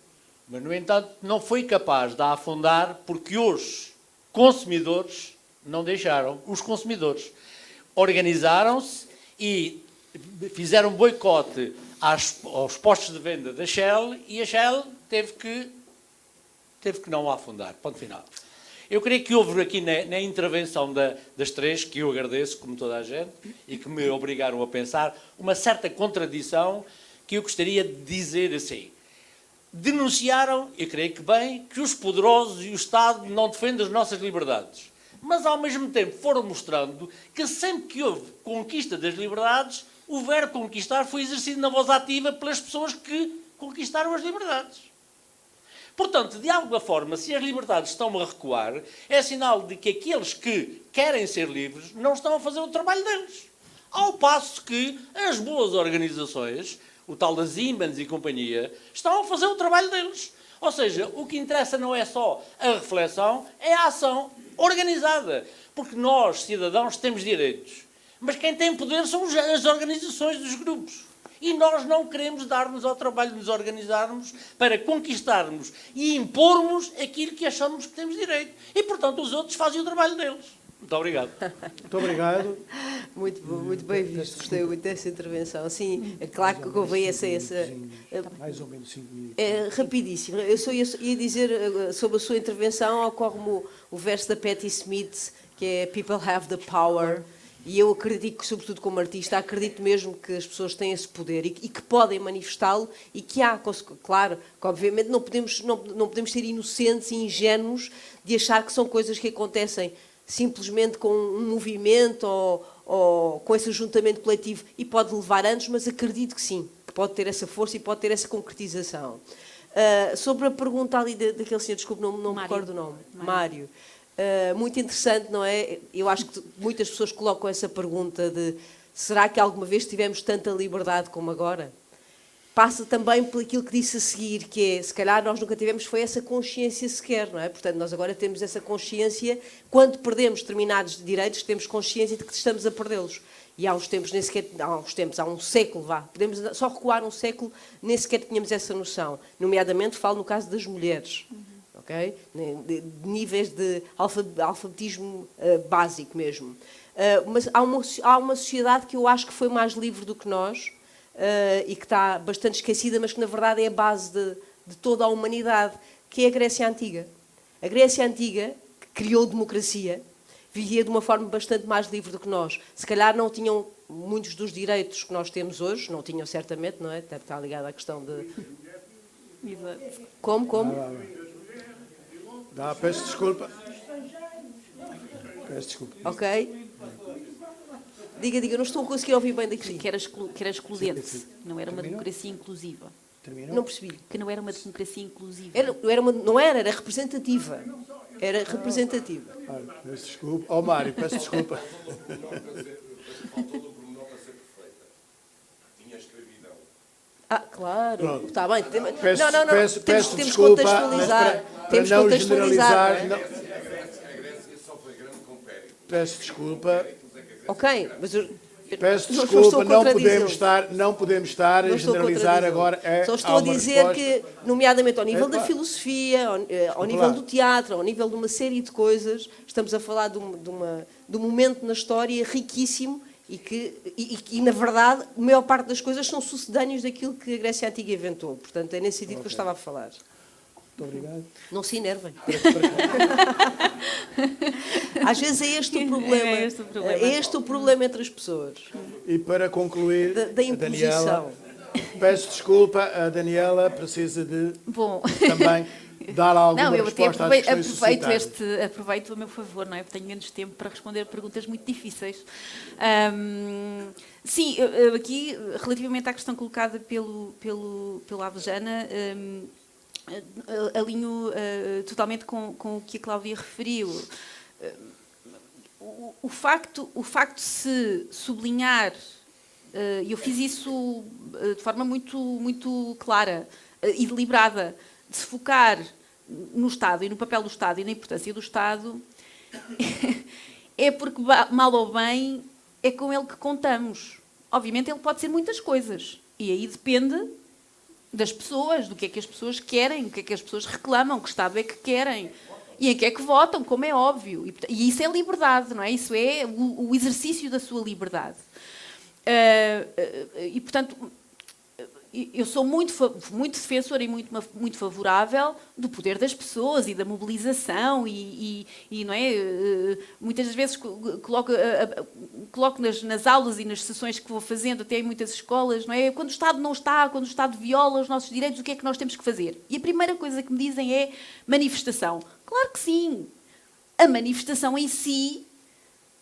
mas, no entanto, não foi capaz de a afundar porque os consumidores não deixaram. Os consumidores organizaram-se e fizeram um boicote aos postos de venda da Shell e a Shell teve que não a afundar, ponto final. Eu creio que houve aqui na intervenção das três, que eu agradeço, como toda a gente, e que me obrigaram a pensar, uma certa contradição que eu gostaria de dizer assim. Denunciaram, eu creio que bem, que os poderosos e o Estado não defendem as nossas liberdades. Mas, ao mesmo tempo, foram mostrando que sempre que houve conquista das liberdades, o verbo conquistar foi exercido na voz ativa pelas pessoas que conquistaram as liberdades. Portanto, de alguma forma, se as liberdades estão a recuar, é sinal de que aqueles que querem ser livres não estão a fazer o trabalho deles. Ao passo que as boas organizações, o tal da Siemens e companhia, estão a fazer o trabalho deles. Ou seja, o que interessa não é só a reflexão, é a ação organizada. Porque nós, cidadãos, temos direitos. Mas quem tem poder são as organizações dos grupos. E nós não queremos dar-nos ao trabalho de nos organizarmos para conquistarmos e impormos aquilo que achamos que temos direito. E, portanto, os outros fazem o trabalho deles. Muito obrigado. Muito obrigado. Muito bom, muito bem visto. Gostei muito dessa intervenção. Sim, é claro que convém essa Mais ou menos 5 minutos. é rapidíssimo. Eu só ia dizer sobre a sua intervenção, ocorre-me o verso da Patti Smith, que é People have the power. E eu acredito que, sobretudo como artista, acredito mesmo que as pessoas têm esse poder e que podem manifestá-lo e que há, claro, que obviamente não podemos ser inocentes e ingênuos de achar que são coisas que acontecem simplesmente com um movimento ou com esse ajuntamento coletivo e pode levar anos, mas acredito que sim, que pode ter essa força e pode ter essa concretização. Sobre a pergunta ali daquele senhor, desculpe, não me recordo o nome, Mário. Muito interessante, não é? Eu acho que muitas pessoas colocam essa pergunta de será que alguma vez tivemos tanta liberdade como agora? Passa também por aquilo que disse a seguir, que é, se calhar nós nunca tivemos foi essa consciência sequer, não é? Portanto, nós agora temos essa consciência, quando perdemos determinados direitos, temos consciência de que estamos a perdê-los. E há uns tempos, há um século, podemos só recuar um século, nem sequer tínhamos essa noção. Nomeadamente, falo no caso das mulheres. Okay? De níveis de alfabetismo básico mesmo. Mas há uma sociedade que eu acho que foi mais livre do que nós e que está bastante esquecida, mas que na verdade é a base de toda a humanidade, que é a Grécia Antiga. A Grécia Antiga, que criou democracia, vivia de uma forma bastante mais livre do que nós. Se calhar não tinham muitos dos direitos que nós temos hoje, não tinham certamente, não é? Deve estar ligado à questão de... Como? Peço desculpa. Ok. Diga, eu não estou a conseguir ouvir bem daqui. Que era excludente, não era uma democracia inclusiva. Não percebi. Que não era uma democracia inclusiva. Era representativa. Era representativa. Peço desculpa. Mário, peço desculpa. Faltou do pormenor para ser perfeita. Tinha escravidão. Claro. Está bem. Peço Temos que desculpa, contextualizar. Para não generalizar. A Grécia só foi grande com Péricles. Peço desculpa. Ok, mas peço desculpa, não podemos estar a generalizar agora. Só estou a dizer que, nomeadamente ao nível da filosofia, ao nível do teatro, ao nível de uma série de coisas, estamos a falar de um momento na história riquíssimo e, na verdade, a maior parte das coisas são sucedâneos daquilo que a Grécia Antiga inventou. Portanto, é nesse sentido que eu estava a falar. Muito obrigado. Não se enervem. Às vezes é este o problema. É este o problema entre as pessoas. E para concluir, da imposição. Daniela, peço desculpa, a Daniela precisa de também dar alguma resposta às questões suscitadas. Aproveito a meu favor, não é? Porque tenho menos tempo para responder perguntas muito difíceis. Sim, aqui, relativamente à questão colocada pelo Avejana, alinho totalmente com o que a Cláudia referiu. O facto de se sublinhar, e eu fiz isso de forma muito clara e deliberada, de se focar no Estado e no papel do Estado e na importância do Estado, é porque, mal ou bem, é com ele que contamos. Obviamente ele pode ser muitas coisas, e aí depende das pessoas, do que é que as pessoas querem, o que é que as pessoas reclamam, que Estado é que querem e em que é que votam, como é óbvio. E isso é liberdade, não é? Isso é o exercício da sua liberdade. E, portanto, eu sou muito defensora e muito favorável do poder das pessoas e da mobilização e não é? Muitas das vezes coloco nas aulas e nas sessões que vou fazendo, até em muitas escolas, não é? Quando o Estado não está, quando o Estado viola os nossos direitos, o que é que nós temos que fazer? E a primeira coisa que me dizem é manifestação. Claro que sim. A manifestação em si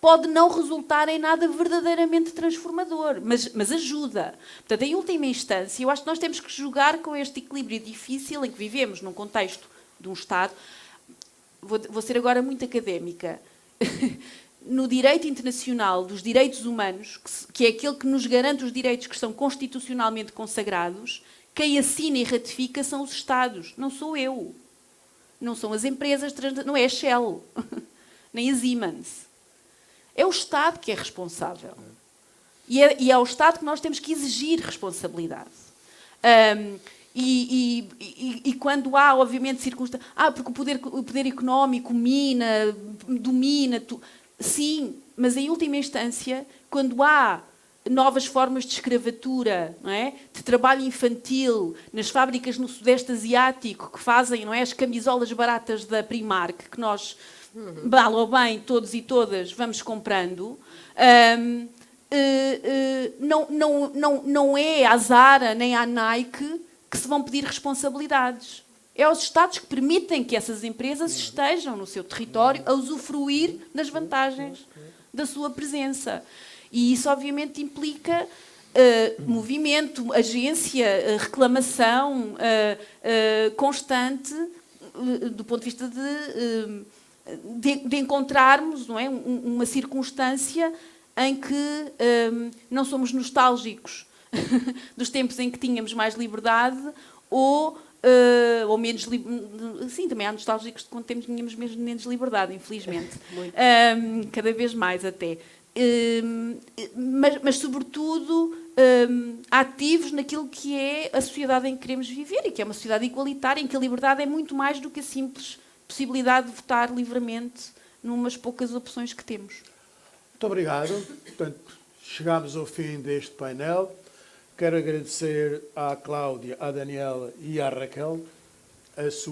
pode não resultar em nada verdadeiramente transformador, mas ajuda. Portanto, em última instância, eu acho que nós temos que jogar com este equilíbrio difícil em que vivemos num contexto de um Estado. Vou ser agora muito académica. no direito internacional dos direitos humanos, que é aquele que nos garante os direitos que são constitucionalmente consagrados, quem assina e ratifica são os Estados, não sou eu. Não são as empresas, não é a Shell, nem a Siemens. É o Estado que é responsável. E é ao Estado que nós temos que exigir responsabilidade. E quando há, obviamente, circunstâncias... porque o poder económico domina... Sim, mas em última instância, quando há novas formas de escravatura, não é? De trabalho infantil, nas fábricas no Sudeste Asiático, que fazem, não é, as camisolas baratas da Primark, que nós, mal ou bem, todos e todas, vamos comprando... não é à Zara nem à Nike que se vão pedir responsabilidades. É aos Estados que permitem que essas empresas estejam no seu território a usufruir das vantagens da sua presença. E isso, obviamente, implica movimento, agência, reclamação constante do ponto de vista de encontrarmos, não é, uma circunstância em que não somos nostálgicos dos tempos em que tínhamos mais liberdade ou menos sim, também há nostálgicos de quando tínhamos mesmo menos liberdade, infelizmente. Cada vez mais até. Mas sobretudo, ativos naquilo que é a sociedade em que queremos viver, e que é uma sociedade igualitária, em que a liberdade é muito mais do que a simples possibilidade de votar livremente numas poucas opções que temos. Muito obrigado. Portanto, chegámos ao fim deste painel. Quero agradecer à Cláudia, à Daniela e à Raquel as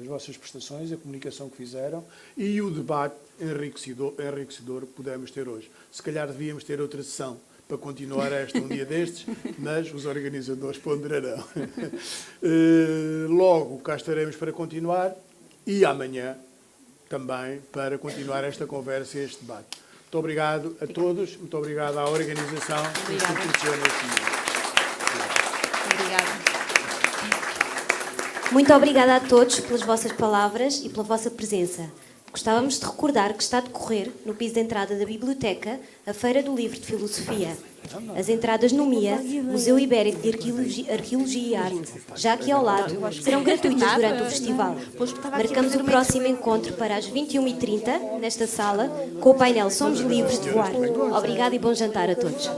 vossas prestações, a comunicação que fizeram e o debate enriquecedor que pudemos ter hoje. Se calhar devíamos ter outra sessão para continuar um dia destes, mas os organizadores ponderarão. Logo cá estaremos para continuar e amanhã também para continuar esta conversa e este debate. Muito obrigado a todos, muito obrigado à organização que proporciona este momento. Obrigada. Muito obrigada a todos pelas vossas palavras e pela vossa presença. Gostávamos de recordar que está a decorrer, no piso de entrada da biblioteca, a Feira do Livro de Filosofia. As entradas no MIA, Museu Ibérico de Arqueologia e Arte, já aqui ao lado, serão gratuitas durante o festival. Marcamos o próximo encontro para as 21h30, nesta sala, com o painel Somos Livres de Voar. Obrigada e bom jantar a todos.